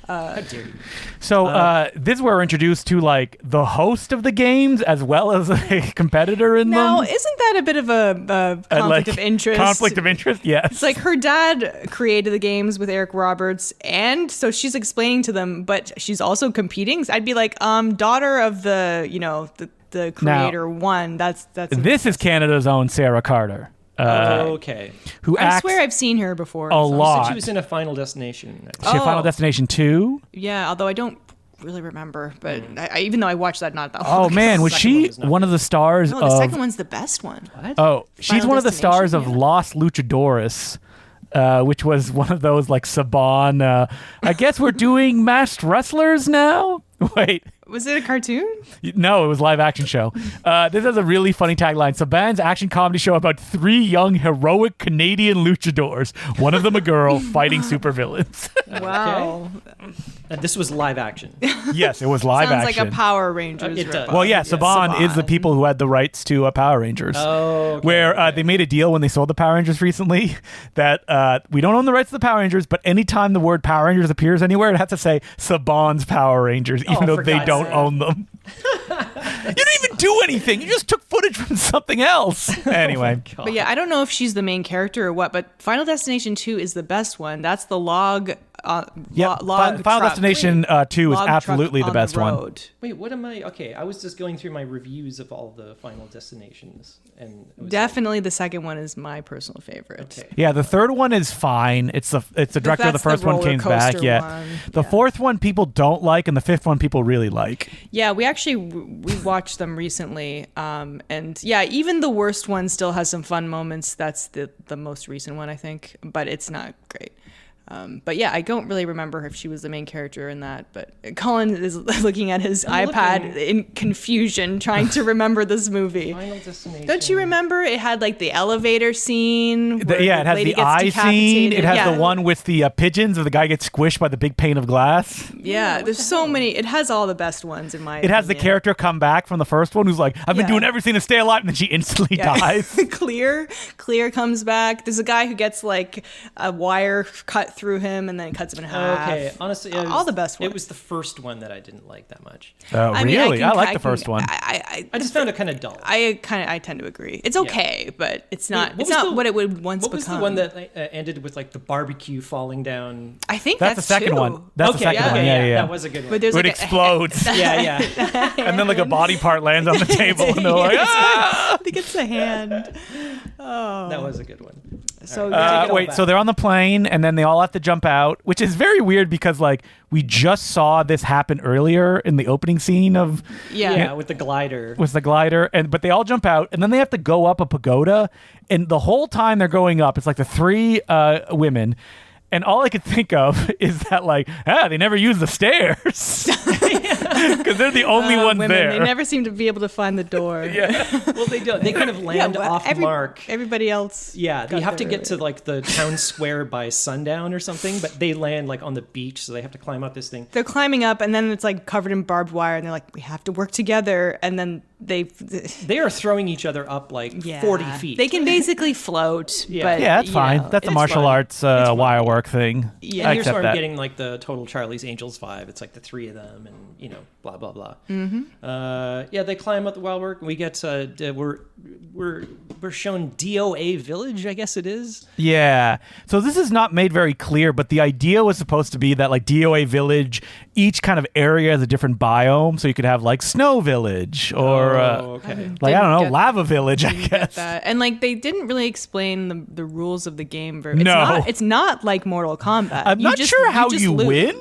How dare you? So this is where we're introduced to like the host of the games as well as a competitor in Now, them. isn't that a bit of a conflict of interest? Conflict of interest, yes. It's like her dad created the games with Eric Roberts, and so she's explaining to them, but she's also competing. So I'd be like, daughter of the creator one. That's This is Canada's own Sarah Carter. Okay. Who I acts swear I've seen her before. a lot. She was in a Final Destination. She had Final Destination 2. Yeah, although I don't really remember, but even though I watched that not that long Oh ago. man, was second she one was not one of the stars No, the of second one's the best one. What? Oh, she's Final one of the stars of Destination, yeah. Los Luchadores, which was one of those like Saban. I guess we're doing masked wrestlers now. Wait, Was it a cartoon? no, it was a live action show. This has a really funny tagline. Saban's action comedy show about 3 young heroic Canadian luchadors. One of them a girl fighting supervillains. Wow. And this was live action. Yes, it was live Sounds action. like a Power Rangers. It does. ripoff. Well, yeah, Saban is the people who had the rights to Power Rangers. Oh, okay, Where they made a deal when they sold the Power Rangers recently that we don't own the rights to the Power Rangers, but anytime the word Power Rangers appears anywhere, it has to say Saban's Power Rangers, even though for they God's don't sake. own them. You didn't even do anything. You just took footage from something else. Anyway. But yeah, I don't know if she's the main character or what, but Final Destination 2 is the best one. That's the log. Yeah, log Final truck. Destination 2 is Log absolutely truck the on best one. road. Wait, what am I? Okay, I was just going through my reviews of all the Final Destinations, and it was Definitely the second one is my personal favorite. Okay. Yeah, the third one is fine. It's the director of the That's first one roller came back. coaster Yeah, one. the Yeah. fourth one people don't like, and the fifth one people really like. Yeah, we watched them recently, and yeah, even the worst one still has some fun moments. That's the most recent one, I think, but it's not great. But yeah, I don't really remember if she was the main character in that. But Colin is looking at his iPad in confusion, trying to remember this movie. Final Destination. Don't you remember? It had like the elevator scene. Where Yeah, it the has lady the gets eye scene. decapitated. It has Yeah. the one with the pigeons, where the guy gets squished by the big pane of glass. Yeah, there's so many. It has all the best ones in my. It has the opinion. character come back from the first one who's like, I've been Yeah. doing everything to stay alive, and then she instantly dies. Clear comes back. There's a guy who gets like a wire cut through him and then it cuts him in half. Okay, honestly, it was, all the best ones. It was the first one that I didn't like that much. Oh, I mean, really? I like the can- first one. I just found it kind of dull. I tend to agree. It's okay, but it's not. What It's was not the- what it would once What was become. the one that ended with like the barbecue falling down? I think That's the second two. one. That's the second yeah. one. Yeah, yeah. That was a good one. But there's It like explodes. yeah, yeah. And then like a body part lands on the table, and they're like, ah! I think it's the hand. That was a good one. So Take it all Wait, back. so they're on the plane, and then they all have to jump out, which is very weird because like we just saw this happen earlier in the opening scene of Yeah, with the glider. was the glider, but they all jump out, and then they have to go up a pagoda, and the whole time they're going up, it's like the 3 women. And all I could think of is that, like, they never use the stairs because they're the only ones women, there. They never seem to be able to find the door. Well, they don't. They kind of land off mark. Everybody else. Yeah, they have to get to like the town square by sundown or something, but they land like on the beach, so they have to climb up this thing. They're climbing up, and then it's like covered in barbed wire, and they're like, we have to work together, and then they are throwing each other up like 40 feet. They can basically float. Yeah. But, That's fine. That's a martial arts wire work thing. Yeah. And here's where I'm getting like the total Charlie's Angels vibe. It's like the three of them, and blah blah blah. They climb up the wild work. We get we're shown DOA Village, I guess it is. Yeah. So this is not made very clear, but the idea was supposed to be that like DOA Village, each kind of area has a different biome. So you could have like Snow Village or like I don't know, Lava Village, I guess. And like they didn't really explain the rules of the game. It's not like Mortal Kombat. I'm not sure how you win.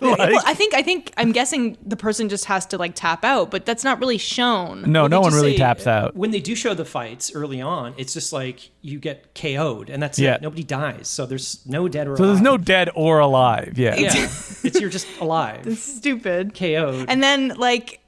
Well, I'm guessing the person just has to like tap out, but that's not really shown. No one really taps out. When they do show the fights early on, it's just like you get KO'd and that's it. Nobody dies. So there's no dead or alive. So there's no dead or alive. Yeah. It's you're just alive. It's stupid. KO'd. And then like,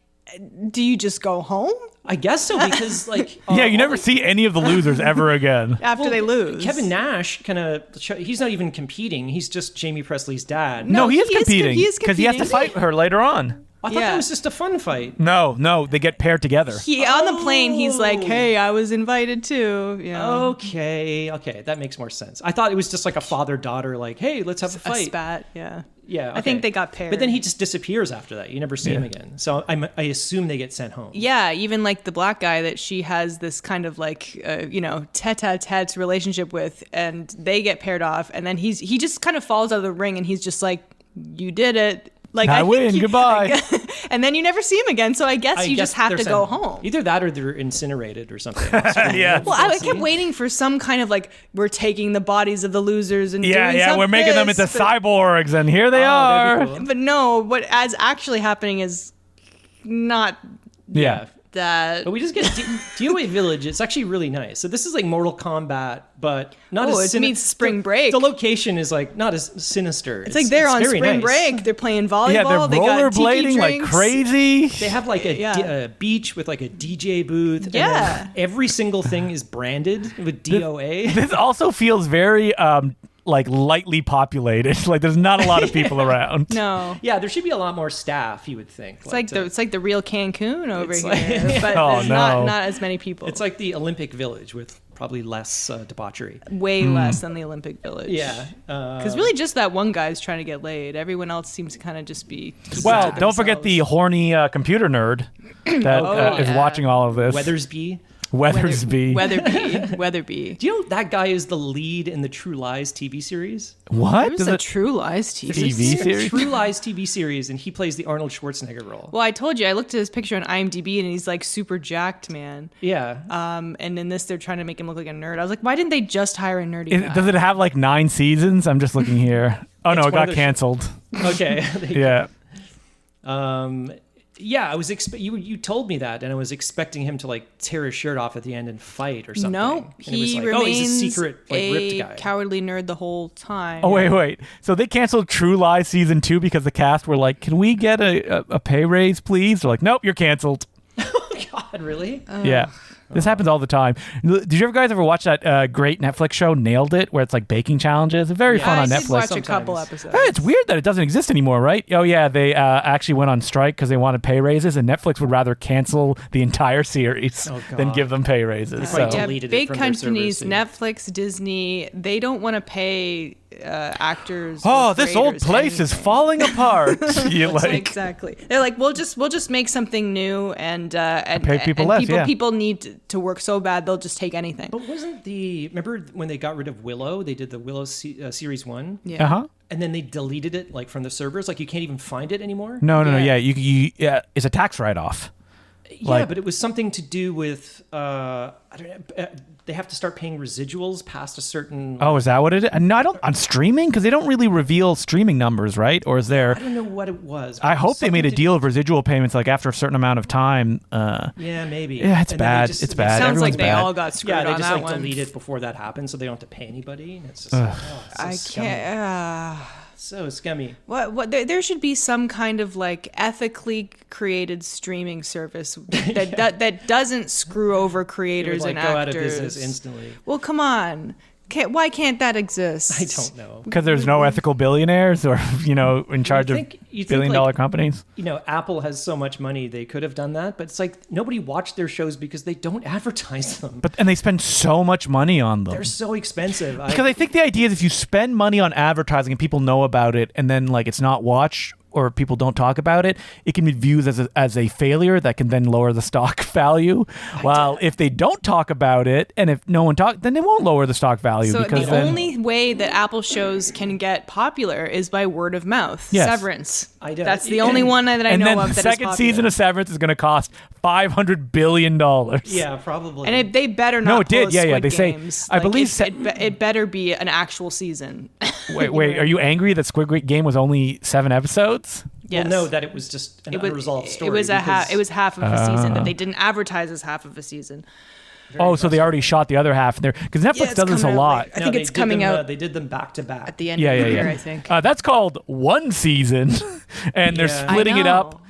do you just go home? I guess so, because like you never see any of the losers ever again after they lose. Kevin Nash he's not even competing. He's just Jamie Presley's dad. No, he is competing because he has to fight her later on. I thought that was just a fun fight. No, they get paired together. On the plane, he's like, "Hey, I was invited too." Okay, that makes more sense. I thought it was just like a father-daughter, like, "Hey, let's have a fight." A spat, yeah. Yeah, okay. I think they got paired. But then he just disappears after that. You never see him again. So I assume they get sent home. Yeah, even like the black guy that she has this kind of like, tete-a-tete relationship with, and they get paired off, and then he just kind of falls out of the ring, and he's just like, "You did it." Like I win. Goodbye. And then you never see him again. So I guess you just have to go home. Either that or they're incinerated or something. Yeah. Well, I kept waiting for some kind of like, we're taking the bodies of the losers and we're making them into cyborgs, and here they are. Cool. But no, what is actually happening is not that. But we just get DOA Village. It's actually really nice. So this is like Mortal Kombat, but not as it means Spring Break. The location is like not as sinister. It's like they're on Spring Break. They're playing volleyball. Yeah, they're rollerblading like crazy. They have like a beach with like a DJ booth. Yeah. And every single thing is branded with DOA. This also feels very like lightly populated. Like there's not a lot of people around. No. Yeah, there should be a lot more staff, you would think. It's like the real Cancun over here, but there's not as many people. It's like the Olympic Village with probably less debauchery. Way less than the Olympic Village. Yeah. Because really just that one guy's trying to get laid. Everyone else seems to kind of just be... Well, don't forget the horny computer nerd that is watching all of this. Weathersby. Weathersby. Weatherby. Do you know that guy is the lead in the True Lies TV series? What? There's a True Lies TV series? True Lies TV series, and he plays the Arnold Schwarzenegger role. Well, I told you, I looked at his picture on IMDb, and he's like super jacked, man. Yeah. And in this, they're trying to make him look like a nerd. I was like, why didn't they just hire a nerdy guy? Does it have like 9 seasons? I'm just looking here. Oh no, it got canceled. Okay. Yeah. Yeah, I was you told me that, and I was expecting him to like tear his shirt off at the end and fight or something. No, he remains he's a secret ripped guy. Cowardly nerd the whole time. Oh wait. So they canceled True Lies season 2 because the cast were like, "Can we get a pay raise, please?" They're like, "Nope, you're canceled." Oh God, really? Yeah. This happens all the time. Did you guys ever watch that great Netflix show, Nailed It, where it's like baking challenges? It's very fun on Netflix. I did watch a couple episodes. It's weird that it doesn't exist anymore, right? Oh, yeah, they actually went on strike because they wanted pay raises, and Netflix would rather cancel the entire series than give them pay raises. Big companies, Netflix, Disney, they don't want to pay actors. Oh, this old place is falling apart. Exactly. They're like, we'll just make something new and pay people less. People need to work so bad they'll just take anything. But remember when they got rid of Willow? They did the Willow series 1. Yeah. Uh-huh. And then they deleted it like from the servers. Like you can't even find it anymore. No. Yeah, you it's a tax write-off. Yeah, but it was something to do with I don't know. They have to start paying residuals past a certain. Oh, is that what it is? No, I don't. On streaming, because they don't really reveal streaming numbers, right? Or is there? I don't know what it was. I hope they made a deal of residual payments, like after a certain amount of time. Yeah, maybe. Yeah, it's bad. It's bad. Sounds Everyone's like they bad. all got screwed Yeah, they on just that like one. delete it before that happens, so they don't have to pay anybody. And it's just I can't. so scummy. What? There should be some kind of like ethically created streaming service that doesn't screw over It would creators like and go actors out of business instantly. Well, come on. Why can't that exist? I don't know. Because there's no ethical billionaires, or in charge of you think, billion-dollar like, companies. Apple has so much money they could have done that, but it's like nobody watched their shows because they don't advertise them. And they spend so much money on them. They're so expensive. Because I think the idea is if you spend money on advertising and people know about it, and then like it's not watched or people don't talk about it, it can be viewed as a failure that can then lower the stock value. While if they don't talk about it, and if no one talks, then they won't lower the stock value. So because the only way that Apple shows can get popular is by word of mouth. Yes. Severance. That's the only one that I and know then of the that is second popular. season of Severance is going to cost $500 billion. Yeah, probably. And they better not. No, it did. pull Yeah, Squid they say- Games. I believe it better be an actual season. Wait, are you angry that Squid Game was only 7 episodes? Yes. Well, no, that it was just an unresolved story. It was because- it was half of a season that they didn't advertise as half of a season. Oh, so they already shot the other half there, because Netflix it's does this a coming out lot. later. I think they it's did coming them, out they did them back to back. at the end Yeah, of yeah, the year, yeah. I think. That's called one season, and they're Yeah. splitting I it up. know.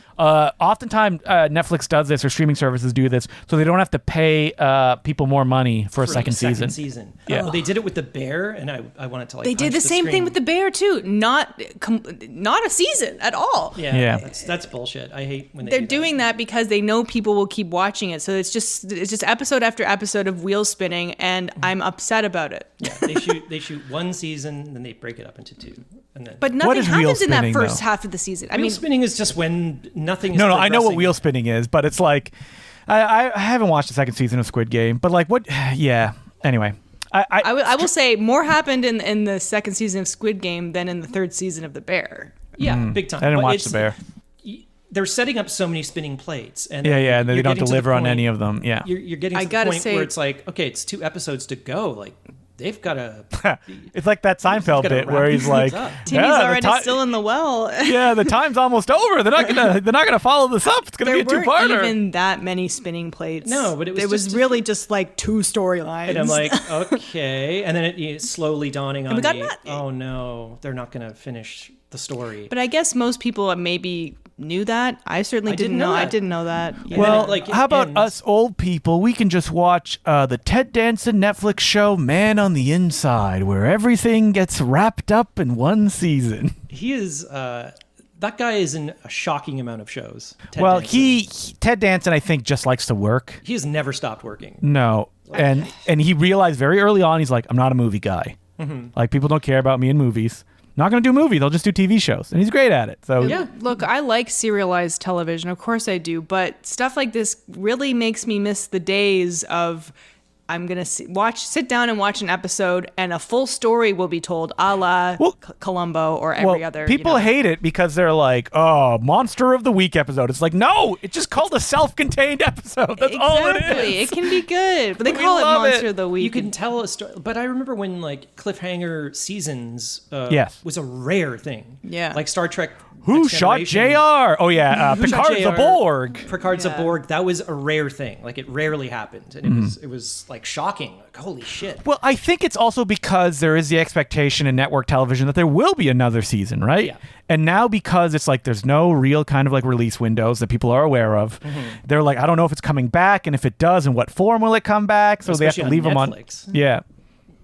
Oftentimes, Netflix does this, or streaming services do this, so they don't have to pay people more money for a second season. Yeah. Well, they did it with the Bear, and I wanted to like. They did the same thing with the Bear too. Not a season at all. Yeah, Yeah. that's bullshit. I hate when They're do doing that because they know people will keep watching it. So it's just episode after episode of wheels spinning, and I'm upset about it. Yeah, they shoot one season, then they break it up into 2, and then. But nothing is wheel happens in that spinning, first though? half of the season. I wheel mean, spinning is just when nothing. Is No, I know what progressing. wheel spinning is, but it's like I haven't watched the second season of Squid Game, but like what? Yeah. Anyway, I will say more happened in the second season of Squid Game than in the third season of The Bear. Yeah, big time. I didn't But watch it's- The Bear. They're setting up so many spinning plates, and Yeah, and they you're don't getting to the deliver on point- any of them. Yeah. You're getting I to the gotta point say- where it's like, okay, it's 2 episodes to go. Like they've got to. It's like that Seinfeld gotta bit wrap where he's these like, up. Timmy's "Yeah, the already still in the well. yeah, the time's almost over. They're not gonna follow this up. It's gonna There be a weren't two-parter." even that many spinning plates. No, but it was just- really just like 2 storylines. And I'm like, okay, and then it's slowly dawning on we got me. that- Oh no, they're not going to finish the story. But I guess most people maybe knew that. I certainly didn't know. I that. didn't know that. Yeah. Well, then it how about ends. us old people? We can just watch the Ted Danson Netflix show Man on the Inside, where everything gets wrapped up in one season. He is that guy is in a shocking amount of shows. Ted Well, Danson. Ted Danson, I think, just likes to work. He has never stopped working. No, and he realized very early on, he's like, I'm not a movie guy. Like, people don't care about me in movies. Not going to do a movie. They'll just do TV shows. And he's great at it. So Yeah. Look, I like serialized television. Of course I do. But stuff like this really makes me miss the days of I'm going to sit down and watch an episode and a full story will be told a la Columbo or every other. People hate it because they're like, oh, Monster of the Week episode. It's like, no, it's just called a self-contained episode. That's all it Exactly. is. It can be good. But they We call it love Monster it. of the Week. You can tell a story, but I remember when like cliffhanger seasons Yes. was a rare thing. Yeah. Like Star Trek. Who Next shot Generation. JR? Oh, yeah, Who shot Picard's a JR? Borg. Picard's Yeah. a Borg. That was a rare thing. Like it rarely happened, and it was like shocking. Like holy shit. Well, I think it's also because there is the expectation in network television that there will be another season, right? Yeah. And now because it's like there's no real kind of like release windows that people are aware of, they're like, I don't know if it's coming back, and if it does, in what form will it come back? So they have to Especially leave them on. Netflix. Yeah.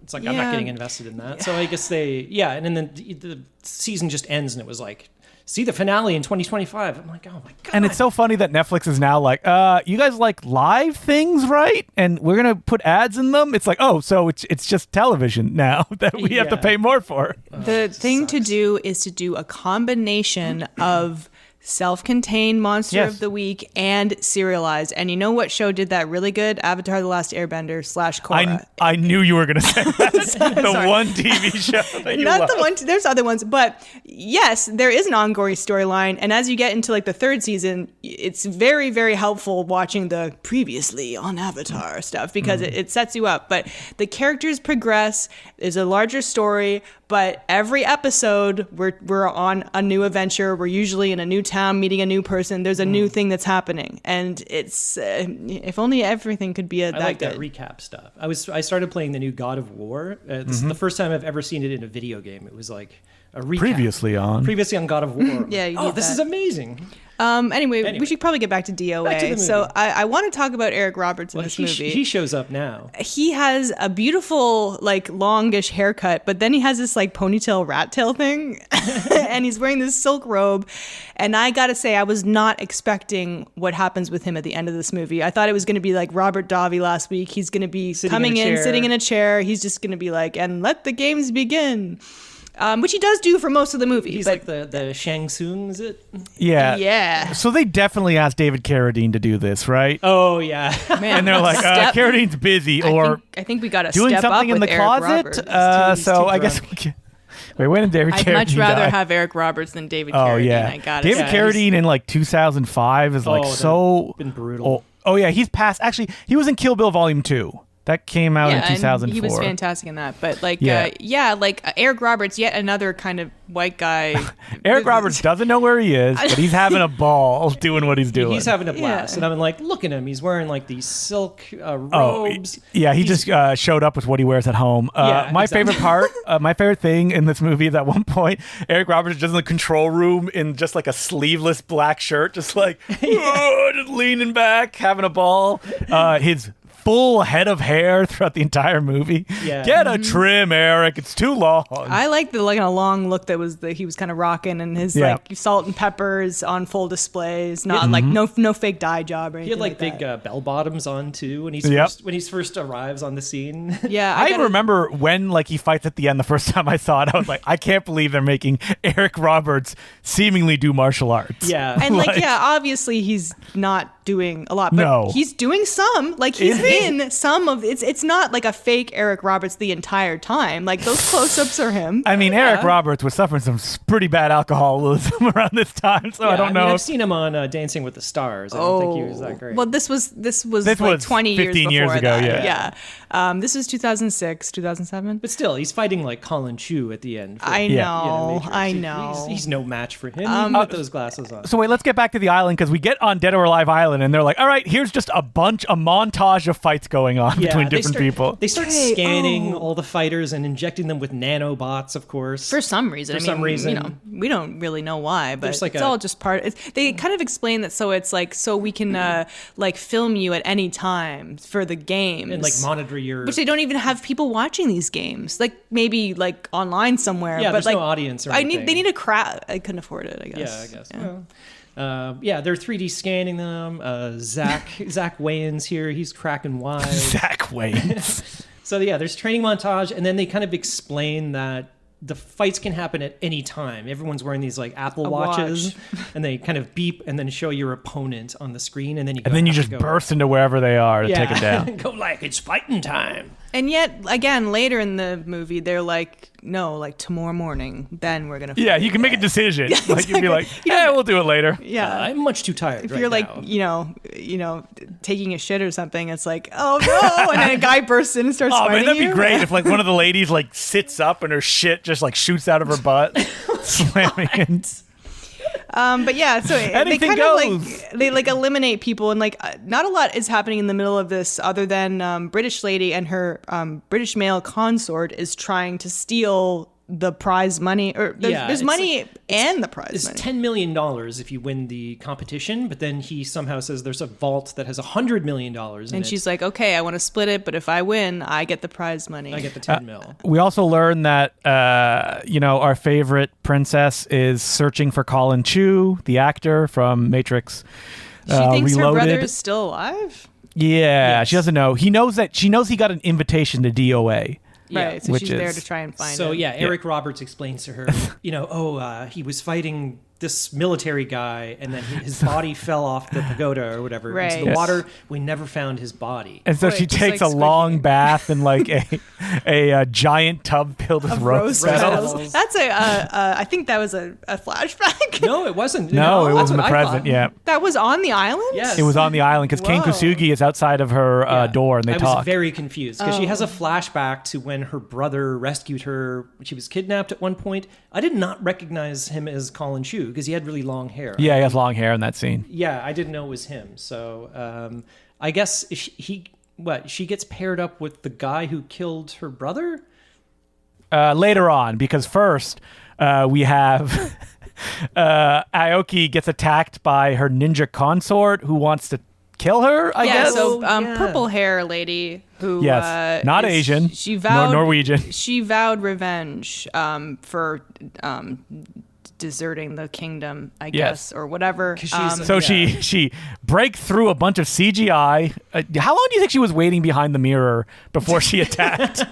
It's like I'm Yeah. not getting invested in that. So I guess and then the season just ends, and it was like, see the finale in 2025. I'm like, oh my god. And it's so funny that Netflix is now like, you guys like live things, right? And we're gonna put ads in them. It's like, oh, so it's just television now that we have to Yeah. pay more for. The thing to do is to do a combination of self-contained monster Yes. of the week and serialized. And you know what show did that really good? Avatar: The Last Airbender / Korra. I knew you were going to say that. The Sorry. one TV show that you Not love. the one. There's other ones, but yes, there is an ongoing storyline. And as you get into like the third season, it's very, very helpful watching the previously on Avatar stuff because it sets you up. But the characters progress. There's a larger story. But every episode, we're on a new adventure. We're usually in a new town, meeting a new person. There's a new thing that's happening, and it's if only everything could be I like good. that recap stuff. I started playing the new God of War. This is the first time I've ever seen it in a video game. It was like a recap. Previously on God of War. Yeah, you oh, need this that. is amazing. Anyway, we should probably get back to DOA. Back to the movie. So I want to talk about Eric Roberts in this movie. He shows up now. He has a beautiful, like, longish haircut, but then he has this, like, ponytail rat tail thing, and he's wearing this silk robe. And I gotta say, I was not expecting what happens with him at the end of this movie. I thought it was going to be like Robert Davi last week. He's going to be coming in, sitting in a chair. He's just going to be like, and let the games begin. Which he does do for most of the movie. He's but like the Shang Tsung, is it? Yeah. Yeah. So they definitely asked David Carradine to do this, right? Oh, yeah. Man, And they're like, Carradine's busy, or I think we got to doing step something up in with the Eric closet. Roberts. So too I guess drunk. we can. Wait, when did David I'd Carradine much rather die? have Eric Roberts than David Oh Carradine. yeah, I gotta David say. Carradine in like 2005 is like that's so been brutal. Oh yeah, he's passed. Actually, he was in Kill Bill Volume 2. That came out in and 2004. he was fantastic in that. But like, Yeah. Eric Roberts, yet another kind of white guy. Eric Roberts doesn't know where he is, but he's having a ball doing what he's doing. He's having a blast. Yeah. And I'm like, look at him. He's wearing like these silk Oh, robes. yeah, he just showed up with what he wears at home. Yeah, my exactly. favorite part, my favorite thing in this movie is at one point, Eric Roberts is just in the control room in just like a sleeveless black shirt, just like, just leaning back, having a ball. His full head of hair throughout the entire movie. Yeah. Get a trim, Eric. It's too long. I like the like a long look that was he was kind of rocking, and his like salt and peppers on full displays, not like no fake dye job or anything. He had like big that. bell bottoms on too when he's first arrives on the scene. Yeah, I remember when like he fights at the end the first time I saw it, I was like, I can't believe they're making Eric Roberts seemingly do martial arts. Yeah. And like obviously he's not doing a lot, but No. he's doing some. Like he's in some of it's not like a fake Eric Roberts the entire time. Like those close-ups are him. I mean, Eric Roberts was suffering some pretty bad alcoholism around this time, so I don't know. I've seen him on Dancing with the Stars. I don't think he was that great. Well, this was like was 20 years 15 years before ago, that. yeah. This was 2006, 2007. But still, he's fighting like Colin Chu at the end. I know, Matrix. I know. He's no match for him, even with those glasses on. So wait, let's get back to the island because we get on Dead or Alive Island and they're like, all right, here's just a montage of fights going on between different people. They start scanning all the fighters and injecting them with nanobots, of course. For some reason. some reason. You know, we don't really know why, but There's like it's all just part. They kind of explain that so it's like so we can like film you at any time for the games and like monitor your. Which they don't even have people watching these games. Like maybe like online somewhere. Yeah, but there's like no audience or They anything. need a crowd. I couldn't afford it, I guess. Yeah, I guess. Well, they're 3D scanning them. Zach Wayans here, he's cracking wide. Zach Wayans. So yeah, there's training montage, and then they kind of explain that the fights can happen at any time. Everyone's wearing these like Apple Watches, and they kind of beep and then show your opponent on the screen, and then you just burst into wherever they are to take it down. Go like it's fighting time. And yet, again, later in the movie, they're like, no, like tomorrow morning, then we're going to Yeah, you can make a decision. Like you'd be like, yeah, we'll do it later. Yeah. I'm much too tired. If right you're like, now. you know, taking a shit or something, it's like, oh no, and then a guy bursts in and starts Oh fighting man, that'd you. be great if like one of the ladies like sits up and her shit just like shoots out of her butt, slamming in. But yeah, so they Anything kind goes. of like they like eliminate people, and like not a lot is happening in the middle of this other than British lady and her British male consort is trying to steal the prize money, or there's money and the prize It's money. $10 million if you win the competition, but then he somehow says there's a vault that has $100 million in it. And she's like, okay, I want to split it, but if I win, I get the prize money. I get the 10 mil. We also learn that our favorite princess is searching for Colin Chu, the actor from Matrix. She thinks Reloaded. her brother is still alive? Yeah, Yes. she doesn't know. She knows he got an invitation to DOA. Yeah. Right, so Which she's there is- to try and find So him. yeah, Eric Roberts explains to her, he was fighting this military guy, and then his body fell off the pagoda or whatever into the Right. water. We never found his body. And so Right, she just takes like a Squid long Game. bath in like a giant tub filled with rose petals. petals. That's I think that was a flashback. No, it wasn't. No, it that's was in what the I present. thought. Yeah, That was on the island? Yes. it was on the island because King Whoa. Kusugi is outside of her Yeah. door, and they I talk. was very confused because she has Oh. a flashback to when her brother rescued her. She was kidnapped at one point. I did not recognize him as Colin Chu because he had really long hair. Yeah, he has long hair in that scene. Yeah, I didn't know it was him. So I guess she gets paired up with the guy who killed her brother? Later on, because first we have Aoki gets attacked by her ninja consort who wants to kill her, I Yeah, guess. so Yeah. purple hair lady who Yes, not Asian, She nor vowed Norwegian. She vowed revenge for deserting the kingdom, I guess, or whatever. 'Cause she's- So Yeah. she breaks through a bunch of CGI. How long do you think she was waiting behind the mirror before she attacked?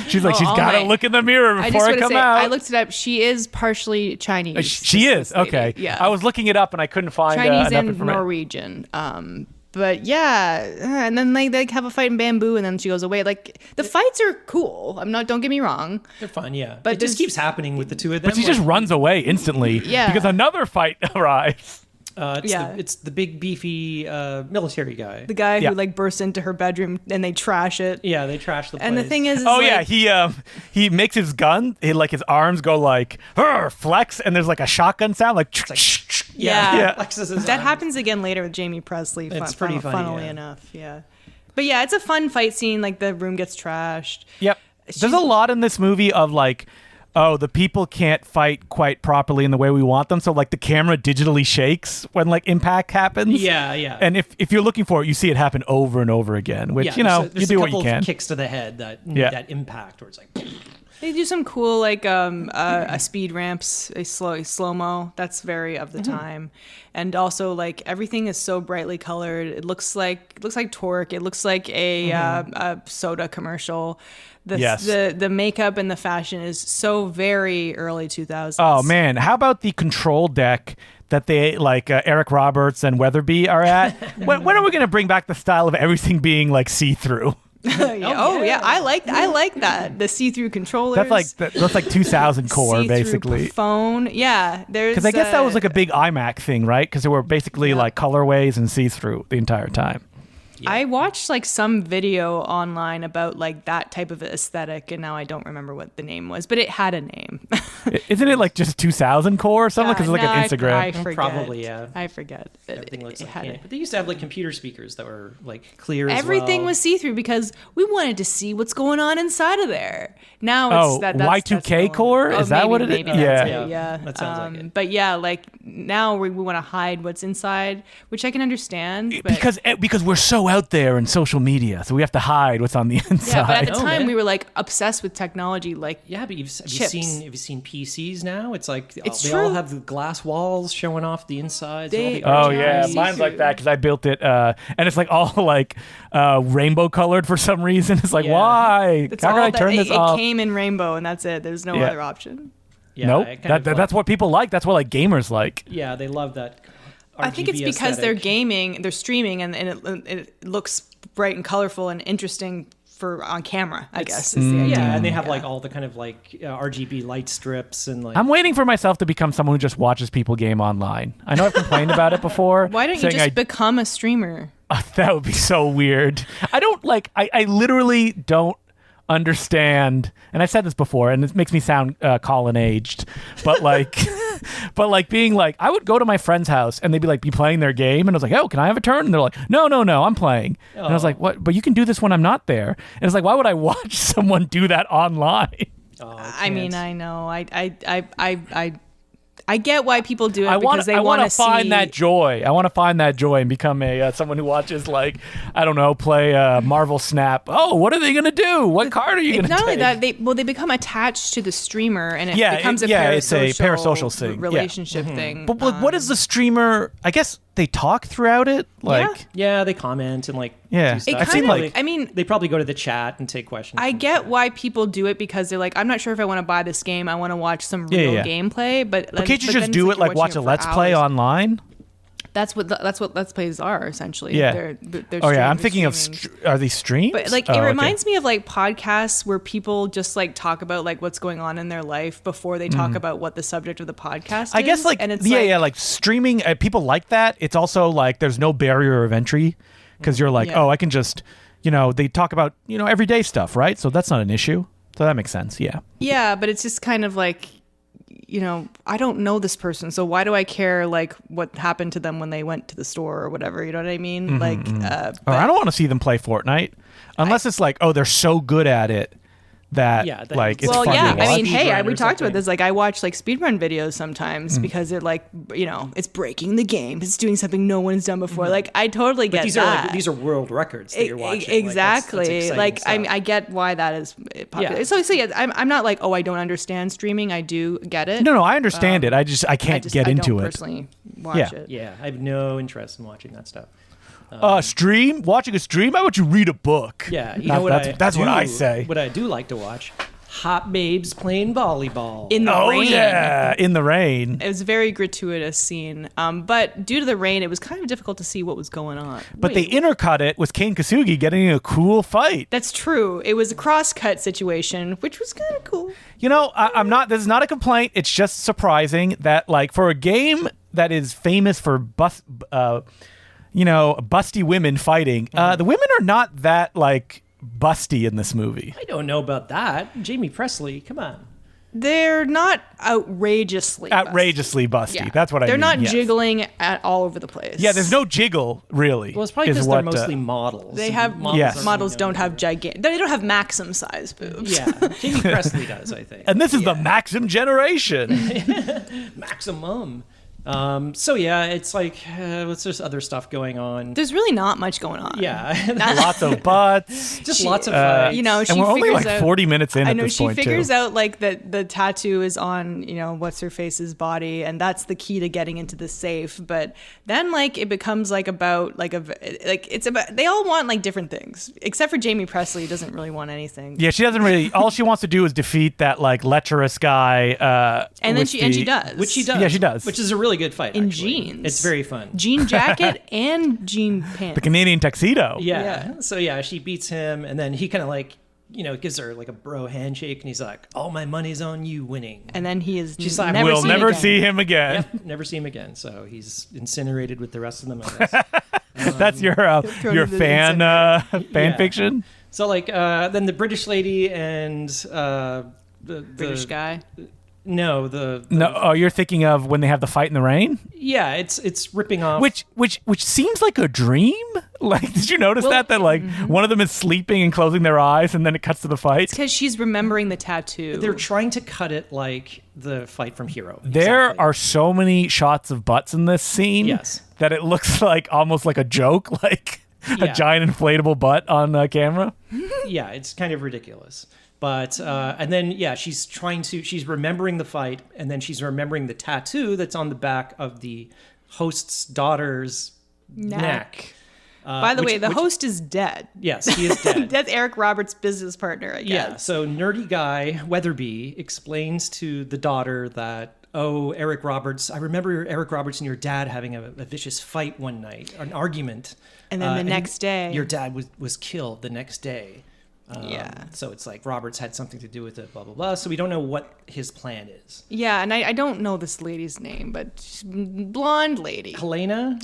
She's like, Oh, she's all got to night. look in the mirror I before just I want to come say, out. I looked it up. She is partially Chinese. She this is lady. okay. Yeah, I was looking it up and I couldn't find Chinese enough and information. Norwegian. But yeah, and then they have a fight in bamboo, and then she goes away. Like the fights are cool. don't get me wrong. They're fun, yeah. But It just there's- keeps happening with the two of them. But she just runs away instantly Yeah. because another fight arrives. It's the big beefy military guy. The guy Yeah. who like bursts into her bedroom and they trash it. Yeah, they trash the place. And the thing is Oh like, yeah, he makes his gun. His arms go like flex, and there's like a shotgun sound, like. Yeah. Yeah. flexes his that arm. happens again later with Jamie Presley. It's pretty funny, funnily yeah. enough. Yeah, but yeah, it's a fun fight scene. Like the room gets trashed. Yep. There's a lot in this movie of like, oh, the people can't fight quite properly in the way we want them. So like the camera digitally shakes when like impact happens. Yeah, yeah. And if you're looking for it, you see it happen over and over again, which, yeah, you there's do a what couple you can. of kicks to the head that impact where it's like. They do some cool like a speed ramps, a slow-mo. That's very of the time, and also like everything is so brightly colored. It looks like Torque. It looks like a soda commercial. Yes. The makeup and the fashion is so very early 2000s. Oh man, how about the control deck that they like Eric Roberts and Weatherby are at? when are we going to bring back the style of everything being like see-through? Yeah. I like that. The see-through controllers. That's like 2000 core see-through basically. phone. Yeah, there's Because I guess that was like a big iMac thing, right? Because there were basically like colorways and see-through the entire time. I watched like some video online about like that type of aesthetic, and now I don't remember what the name was, but it had a name. Isn't it like just 2000 core or something? Because it's like No, an Instagram. I forget. Probably, yeah. I forget. Everything looks It like had candy. it. But they used to have like computer speakers that were like clear as Everything well. was see-through because we wanted to see what's going on inside of there. Now it's that's Y2K no longer- core? Is that maybe, what it is? maybe that's Yeah. it, yeah. That sounds like it. But yeah, like now we want to hide what's inside, which I can understand. But Because we're so out there in social media, so we have to hide what's on the inside. yeah, but at the Oh, time man. we were like obsessed with technology. Like Yeah, but have you Chips. seen PCs now? It's like It's they all true. have the glass walls showing off the insides. They- all Oh the yeah, see-through. mine's like that because I built it, and it's like all like rainbow colored for some reason. It's like, Yeah. why? it's How can all I that turn it, this it off? came in rainbow, and that's it. There's no Yeah. other option. Yeah, Nope. I kind of That's what people like. That's what like gamers like. Yeah, they love that. I think it's RGB because they're aesthetic. gaming, they're streaming, and it looks bright and colorful and interesting for on camera. I guess is the idea. Yeah, and they have like all the kind of like RGB light strips and like. I'm waiting for myself to become someone who just watches people game online. I know I've complained about it before. Why don't you saying just become a streamer? That would be so weird. I don't like. I literally don't understand. And I've said this before, and it makes me sound Colin aged. But like, being like, I would go to my friend's house and they'd be playing their game, and I was like, oh, can I have a turn? And they're like, no, I'm playing. And I was like, what? But you can do this when I'm not there. And it's like, why would I watch someone do that online? Oh, I mean, I know. I get why people do it because they I want to find see that joy. I want to find that joy and become a someone who watches play Marvel Snap. Oh, what are they gonna do? What card are you gonna Not take? only that, they become attached to the streamer, and it Yeah, becomes it's a parasocial thing. Yeah. relationship thing. But what is the streamer? I guess they talk throughout it. Like, Yeah, they comment and like Yeah. do stuff. I've seen, like- I mean, they probably go to the chat and take questions. I from get the why people do it because they're like, I'm not sure if I want to buy this game. I want to watch some real gameplay. But can't you just do it like watch a Let's Play online? That's what Let's Plays are essentially. Yeah. They're I'm thinking of streaming. are these streams? But like, it reminds me of like podcasts where people just like talk about like what's going on in their life before they talk about what the subject of the podcast is. I guess like, and it's like streaming. People like that. It's also like there's no barrier of entry because you're like, I can just, they talk about everyday stuff, right? So that's not an issue. So that makes sense. Yeah. Yeah, but it's just kind of like, I don't know this person, so why do I care like what happened to them when they went to the store or whatever? You know what I mean? I don't want to see them play Fortnite unless it's like, they're so good at it that like it's fun to watch. I mean, we talked about this. Like, I watch like speedrun videos sometimes because it like it's breaking the game. It's doing something no one's done before. Like, I totally get that. These are world records that you're watching. Exactly. Like, I get why that is popular. Yeah. So yeah, I'm not like, I don't understand streaming. I do get it. No, I understand it. I can't get into I don't it. personally watch it. Yeah, I have no interest in watching that stuff. Watching a stream? How about you read a book? Yeah, That's what I say. What I do like to watch: hot babes playing volleyball In the rain. Yeah, in the rain. It was a very gratuitous scene. But due to the rain, it was kind of difficult to see what was going on. But they intercut it with Kane Kasugi getting in a cool fight. That's true. It was a cross-cut situation, which was kind of cool. I'm not. This is not a complaint. It's just surprising that, like, for a game that is famous for busty women fighting, the women are not that like busty in this movie. I don't know about that. Jamie Presley, come on. They're not outrageously busty. Yeah. That's what I mean. They're not yes. jiggling at all over the place. Yeah, there's no jiggle really. Well, it's probably because they're mostly models. They have models don't have gigantic. They don't have Maxim size boobs. Yeah, Jamie Presley does, I think. And this is the Maxim generation. Maximum. So yeah, it's like what's this other stuff going on? There's really not much going on. Yeah, lots of butts. just lots of fights. She and we're only like out, 40 minutes in. I at know this she point, figures too. out like that the tattoo is on what's her face's body, and that's the key to getting into the safe. But then like it becomes like about it's about they all want like different things, except for Jamie Presley, who doesn't really want anything. Yeah, she doesn't really. All she wants to do is defeat that like lecherous guy. And then she does, which she does. Yeah, she does. Which is a really good fight in actually. jeans. It's very fun. Jean jacket and jean pants. The Canadian tuxedo. Yeah. So yeah, she beats him, and then he kind of like gives her like a bro handshake, and he's like, "All my money's on you winning." And then he is. She's like, We'll never see him again. Yep, never see him again. So he's incinerated with the rest of them. I guess. That's your fan fiction. So like then the British lady and the British guy. No, Oh, you're thinking of when they have the fight in the rain? Yeah, it's ripping off. Which seems like a dream. Like, did you notice that like one of them is sleeping and closing their eyes, and then it cuts to the fight? It's because she's remembering the tattoo. They're trying to cut it like the fight from Hero. There are so many shots of butts in this scene. Yes. That it looks like almost like a joke, like a giant inflatable butt on camera. Yeah, it's kind of ridiculous. But and then she's remembering the fight, and then she's remembering the tattoo that's on the back of the host's daughter's neck. By the way, the host is dead. Yes, he is dead. That's Eric Roberts' business partner, I guess. Yeah, so nerdy guy Weatherby explains to the daughter that, Eric Roberts, I remember Eric Roberts and your dad having a vicious fight one night, an argument. And then the next day. Your dad was killed the next day. Yeah. So it's like Roberts had something to do with it, blah, blah, blah. So we don't know what his plan is. Yeah, and I don't know this lady's name, but she's blonde lady. Helena,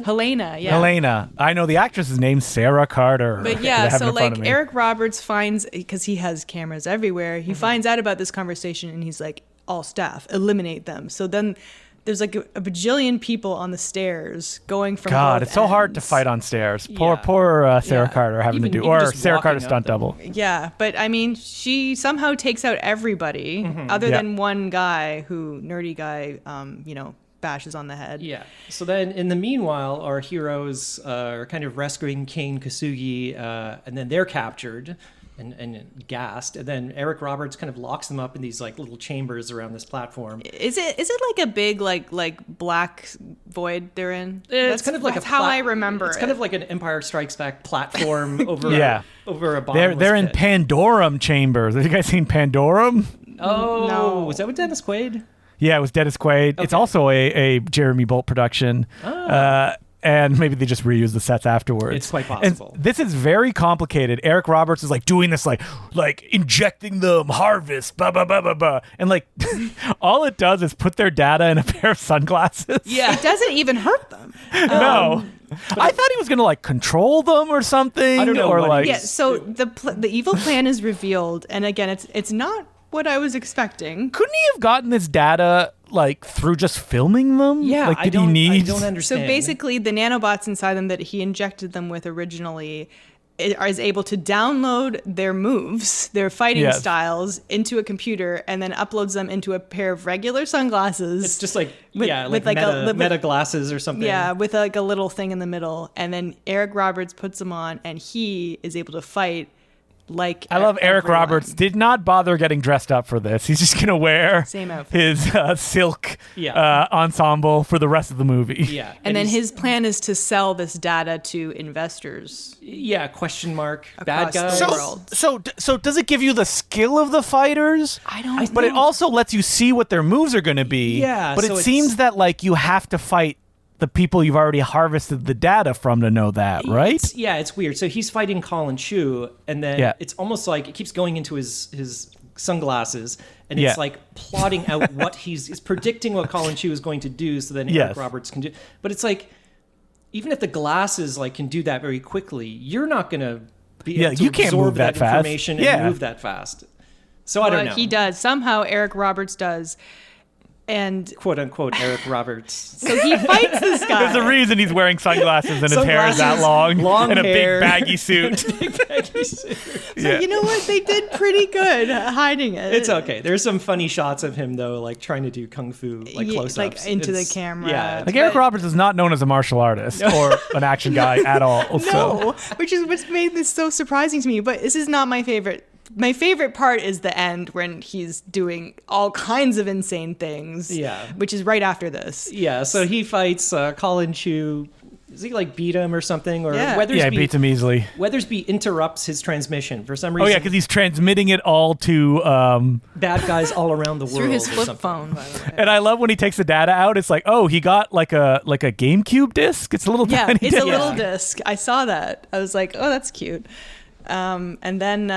yeah. Helena. I know the actress's name, Sarah Carter. But yeah, so like Eric Roberts finds, because he has cameras everywhere, he finds out about this conversation and he's like, all staff, eliminate them. So then there's like a bajillion people on the stairs going from God, both it's so hard to ends. fight on stairs. Yeah. Poor Sarah Carter having to do, even or just Sarah walking Carter up stunt them. double. Yeah, but I mean, she somehow takes out everybody other than one guy who, nerdy guy, bashes on the head. Yeah. So then in the meanwhile, our heroes are kind of rescuing Kane Kasugi, and then they're captured. and gassed. And then Eric Roberts kind of locks them up in these like little chambers around this platform. Is it like a big like black void they're in? It's kind of like that's how I remember. It's it. kind of like an Empire Strikes Back platform over over a bottomless They're in pit. Pandorum chambers. Have you guys seen Pandorum? Oh, No. was that with Dennis Quaid? Yeah, it was Dennis Quaid. Okay. It's also a Jeremy Bolt production. And maybe they just reuse the sets afterwards. It's quite possible. And this is very complicated. Eric Roberts is like doing this like injecting them, harvest, blah, blah, blah, blah, blah. And like all it does is put their data in a pair of sunglasses. Yeah. It doesn't even hurt them. No. I thought he was going to like control them or something. I don't know Or what like, Yeah. So the evil plan is revealed, and again, it's not what I was expecting. couldn't he have gotten this data like through just filming them? Yeah, Like, I did he don't need? understand. So basically, the nanobots inside them that he injected them with originally is able to download their moves, their fighting Yes. styles into a computer, and then uploads them into a pair of regular sunglasses. It's just like With- like with like a- meta glasses or something. yeah, with like a little thing in the middle, and then Eric Roberts puts them on, and he is able to fight like. I love Eric everyone. Roberts. Did not bother getting dressed up for this. He's just gonna wear Same outfit. his silk Yeah. ensemble for the rest of the movie. Yeah. And then he's- his plan is to sell this data to investors. question mark Across bad guys. the world. So does it give you the skill of the fighters? I don't But it also lets you see what their moves are going to be. Yeah, But so it it's- seems that like you have to fight the people you've already harvested the data from to know that, right? It's weird. So he's fighting Colin Chu, and then Yeah. it's almost like it keeps going into his sunglasses, and Yeah. it's like plotting out what he's predicting what Colin Chu is going to do, so then Yes. Eric Roberts can do. But it's like even if the glasses like can do that very quickly, you're not going to be able to you can't absorb move that fast. information Yeah. and move that fast. So I don't know. He does. Somehow Eric Roberts does. And Quote unquote Eric Roberts. so he fights this guy. There's a reason he's wearing sunglasses and his hair is that Sunglasses, long, long and a hair. big baggy suit. So you know what? They did pretty good hiding it. It's okay. There's some funny shots of him though, like trying to do kung fu, like Yeah, close-ups, like into the It's- camera. Yeah, Like Eric Roberts is not known as a martial artist or an action guy at all. So. No, which is what's made this so surprising to me. But this is not my favorite. My favorite part is the end when he's doing all kinds of insane things. Yeah. Which is right after this. yeah. So he fights Colin Chu. Does he like beat him or something? Or Yeah. Weathersby, Yeah, he beats him easily. Weathersby interrupts his transmission for some Oh reason. yeah, because he's transmitting it all to. bad guys all around the world. Through his or flip something. phone, by the way. And I love when he takes the data out. It's like, oh, he got like a GameCube disc. It's a little Yeah, tiny it's a disc. little disc. I saw that. I was like, oh, that's cute. And then,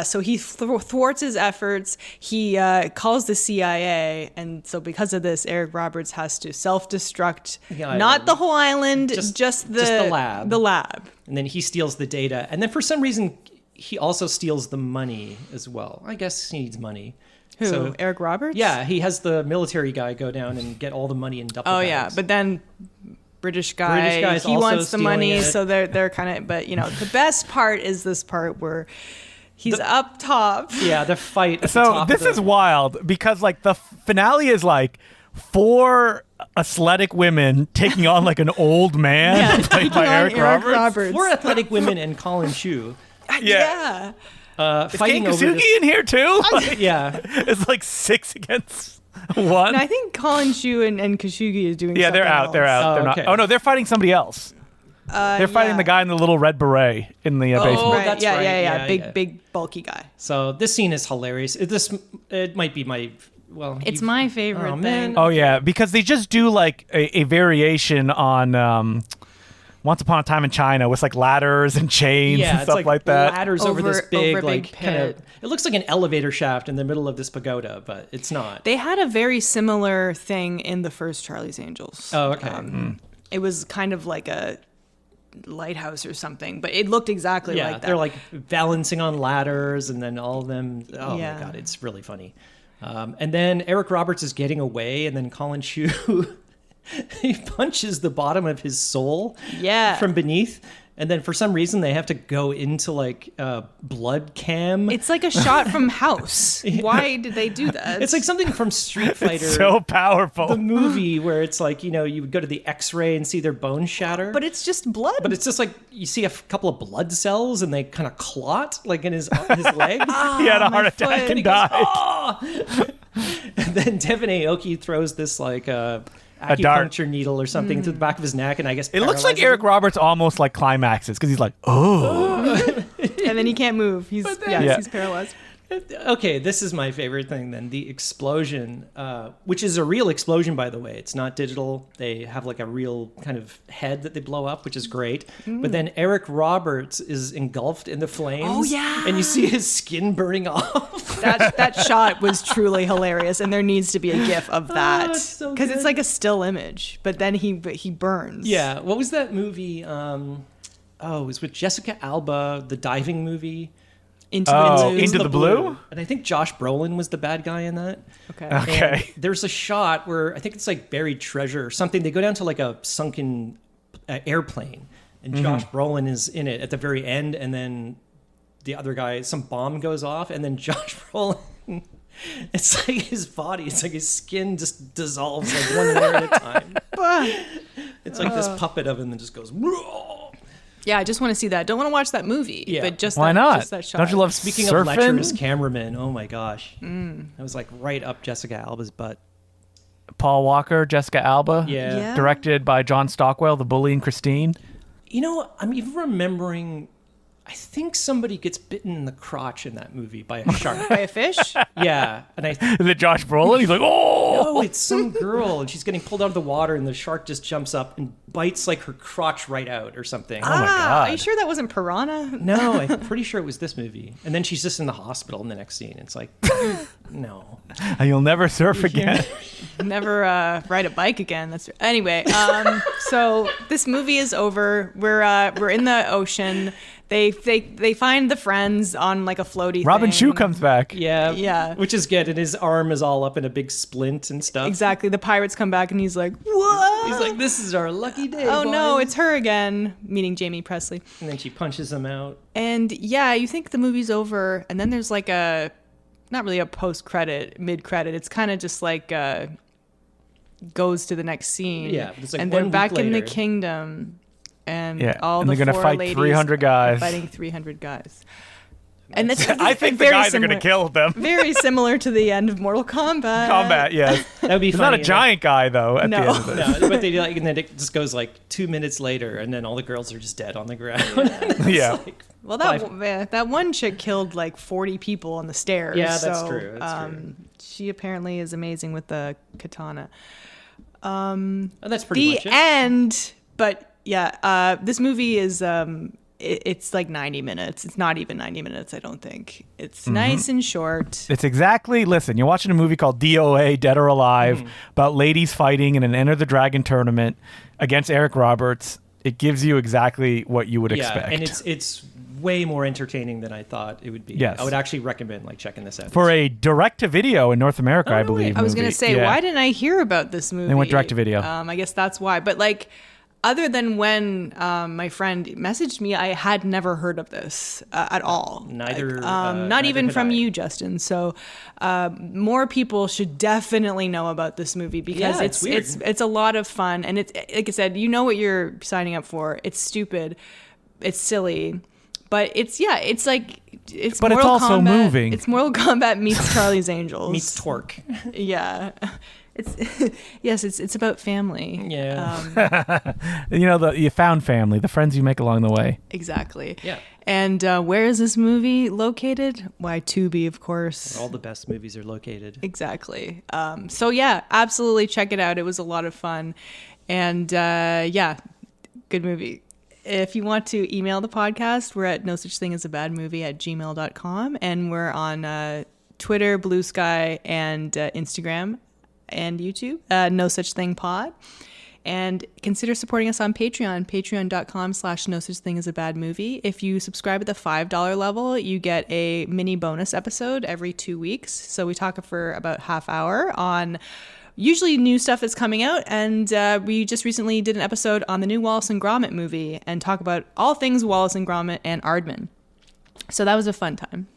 so he thwarts his efforts. He calls the CIA. And so because of this, Eric Roberts has to self-destruct, not the whole island, just the lab. The lab. And then he steals the data. And then for some reason, he also steals the money as well. I guess he needs money. Who? So, Eric Roberts? yeah, he has the military guy go down and get all the money in duffel Oh, bags. yeah. But then British guy's guy, he also wants the money. stealing it. So they're kind of, but the best part is this part where he's up top. Yeah, the fight. At the So top this of the, is wild because like the finale is like 4 athletic women taking on like an old man played by Eric Roberts. 4 athletic women and Colin Chu Yeah. Is fighting Ken over Kasugi this. in here too? Yeah, It's like 6 against 1. And I think Colin Shu and Kashugi is doing Yeah, they're something out. They're else. out. Oh, They're not. okay. Oh no, they're fighting somebody else. They're fighting the guy in the little red beret in the basement. Oh, Right. that's yeah, right. yeah, Yeah, Big, yeah. big, bulky guy. so this scene is hilarious. It might be my It's my favorite Oh, thing. man. Oh yeah, because they just do like a variation on Once Upon a Time in China with like ladders and chains and it's stuff like that. ladders over this big, over a like big kind of. pit. It looks like an elevator shaft in the middle of this pagoda, but it's not. They had a very similar thing in the first Charlie's Angels. Oh, okay. It was kind of like a lighthouse or something, but it looked exactly Yeah, like that. they're like balancing on ladders, and then all of them. Oh Yeah. my god, it's really funny. And then Eric Roberts is getting away, and then Colin Chu he punches the bottom of his soul Yeah. from beneath, And then for some reason they have to go into like blood cam. It's like a shot from House. Why did they do that? It's like something from Street Fighter. It's so powerful. The movie where it's like, you know, you would go to the X-ray and see their bones shatter. But it's just blood. But it's just like you see a couple of blood cells and they kind of clot like in his leg. He had a heart attack and died. Oh! And then Devin Aoki throws this like acupuncture needle or something to the back of his neck, and I guess It looks like Eric Roberts almost like climaxes because he's like, oh. And then he can't move. He's paralyzed. Okay, this is my favorite thing then. The explosion, which is a real explosion, by the way. It's not digital. They have like a real kind of head that they blow up, which is great. But then Eric Roberts is engulfed in the flames. Oh, yeah. And you see his skin burning off. That shot was truly hilarious, and there needs to be a GIF of that it's so because it's good. like a still image. But then he burns. Yeah. What was that movie? It was with Jessica Alba, the diving movie. Into the Into the Blue? And I think Josh Brolin was the bad guy in that. Okay. Okay. And there's a shot where I think it's like buried treasure or something. They go down to like a sunken airplane, and Josh Brolin is in it at the very end, and then the other guy, some bomb goes off, and then Josh Brolin, it's like his body, it's like his skin just dissolves like one layer at a time. It's like this puppet of him that just goes, "Whoa." Yeah, I just want to see that. Don't want to watch that movie. Yeah. But just Why that, not? Just that shot. Don't you love Speaking surfing? of lecherous cameramen, oh my gosh. That was like right up Jessica Alba's butt. Paul Walker, Jessica Alba. Yeah. Directed by John Stockwell, The Bully and Christine. You know, I'm even remembering, I think somebody gets bitten in the crotch in that movie by a shark. By a fish? Yeah. And Is it Josh Brolin? He's like, oh! it's some girl, and she's getting pulled out of the water, and the shark just jumps up and bites like her crotch right out or something. my God. Are you sure that wasn't Piranha? No, I'm pretty sure it was this movie. And then she's just in the hospital in the next scene. It's like, no. And you'll never surf again. Never ride a bike again. Anyway. So this movie is over. We're in the ocean. They find the friends on like a floaty Robin thing. Shue comes back. Yeah. Which is good. And his arm is all up in a big splint and stuff. Exactly. The pirates come back and he's like, what? He's like, this is our lucky day. Oh no, boys." it's her again, meaning Jamie Presley. And then she punches him out. And yeah, you think the movie's over, and then there's like not really a post-credit, mid-credit. It's kind of just like goes to the next scene. Yeah, it's like and 1 they're week back in the later. kingdom, and Yeah, all and the they're gonna four fight ladies 300 guys. are fighting 300 guys. And that's I think the very guys are going similar- to kill them. Very similar to the end of Mortal Kombat. Combat, yes. That would be He's funny. not a giant guy, though, at No. the end of this. No, but they like, and then it just goes like 2 minutes later, and then all the girls are just dead on the ground. Yeah. Well, that one chick killed like 40 people on the stairs. Yeah, that's so, true. That's true. She apparently is amazing with the katana. And that's pretty much The it. end, but yeah, this movie is it's like 90 minutes. It's not even 90 minutes, I don't think. It's nice and short. It's exactly, listen, you're watching a movie called DOA, Dead or Alive, about ladies fighting in an Enter the Dragon tournament against Eric Roberts. It gives you exactly what you would expect. And it's way more entertaining than I thought it would be. Yes. I would actually recommend like checking this out. For a direct-to-video in North America, I no way. believe. I was going movie. to say, Yeah. why didn't I hear about this movie? They went direct to video. I guess that's why. But like, other than when my friend messaged me, I had never heard of this at all. Neither. Not neither even had from I. you, Justin. So more people should definitely know about this movie because Yeah, it's weird. it's a lot of fun, and it's like I said, you know what you're signing up for. It's stupid, it's silly, but it's like it's. But it's Mortal also Kombat. moving. It's Mortal Kombat meets Charlie's Angels. Meets Torque. Yeah. It's yes, it's about family. Yeah. You know, you found family, the friends you make along the way. Exactly. Yeah. And where is this movie located? Why, Tubi, of course. All the best movies are located. Exactly. So yeah, absolutely check it out. It was a lot of fun. And yeah, good movie. If you want to email the podcast, we're at nosuchthingасabadmovie@gmail.com. And we're on Twitter, Bluesky, and Instagram and YouTube, No Such Thing Pod. And consider supporting us on Patreon, patreon.com/nosuchthingасabadmovie. If you subscribe at the $5 level, you get a mini bonus episode every 2 weeks. So we talk for about half hour on usually new stuff is coming out, and we just recently did an episode on the new Wallace and Gromit movie and talk about all things Wallace and Gromit and Aardman. So that was a fun time.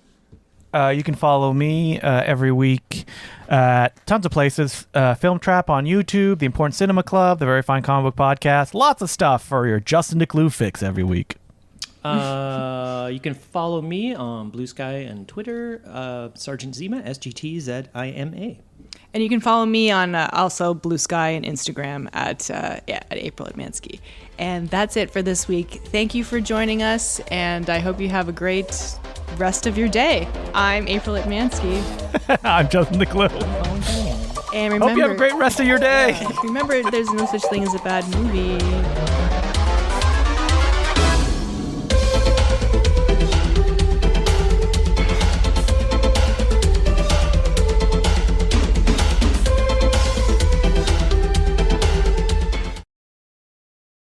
You can follow me every week at tons of places. Film Trap on YouTube, The Important Cinema Club, The Very Fine Comic Book Podcast. Lots of stuff for your Justin DeClue fix every week. You can follow me on Bluesky and Twitter, Sergeant Zima, SGTZIMA. And you can follow me on also Bluesky and Instagram at April Atmansky. And that's it for this week. Thank you for joining us, and I hope you have a great rest of your day. I'm April Atmansky. I'm Justin DeClue. And remember, hope you have a great rest of your day. Remember, there's no such thing as a bad movie.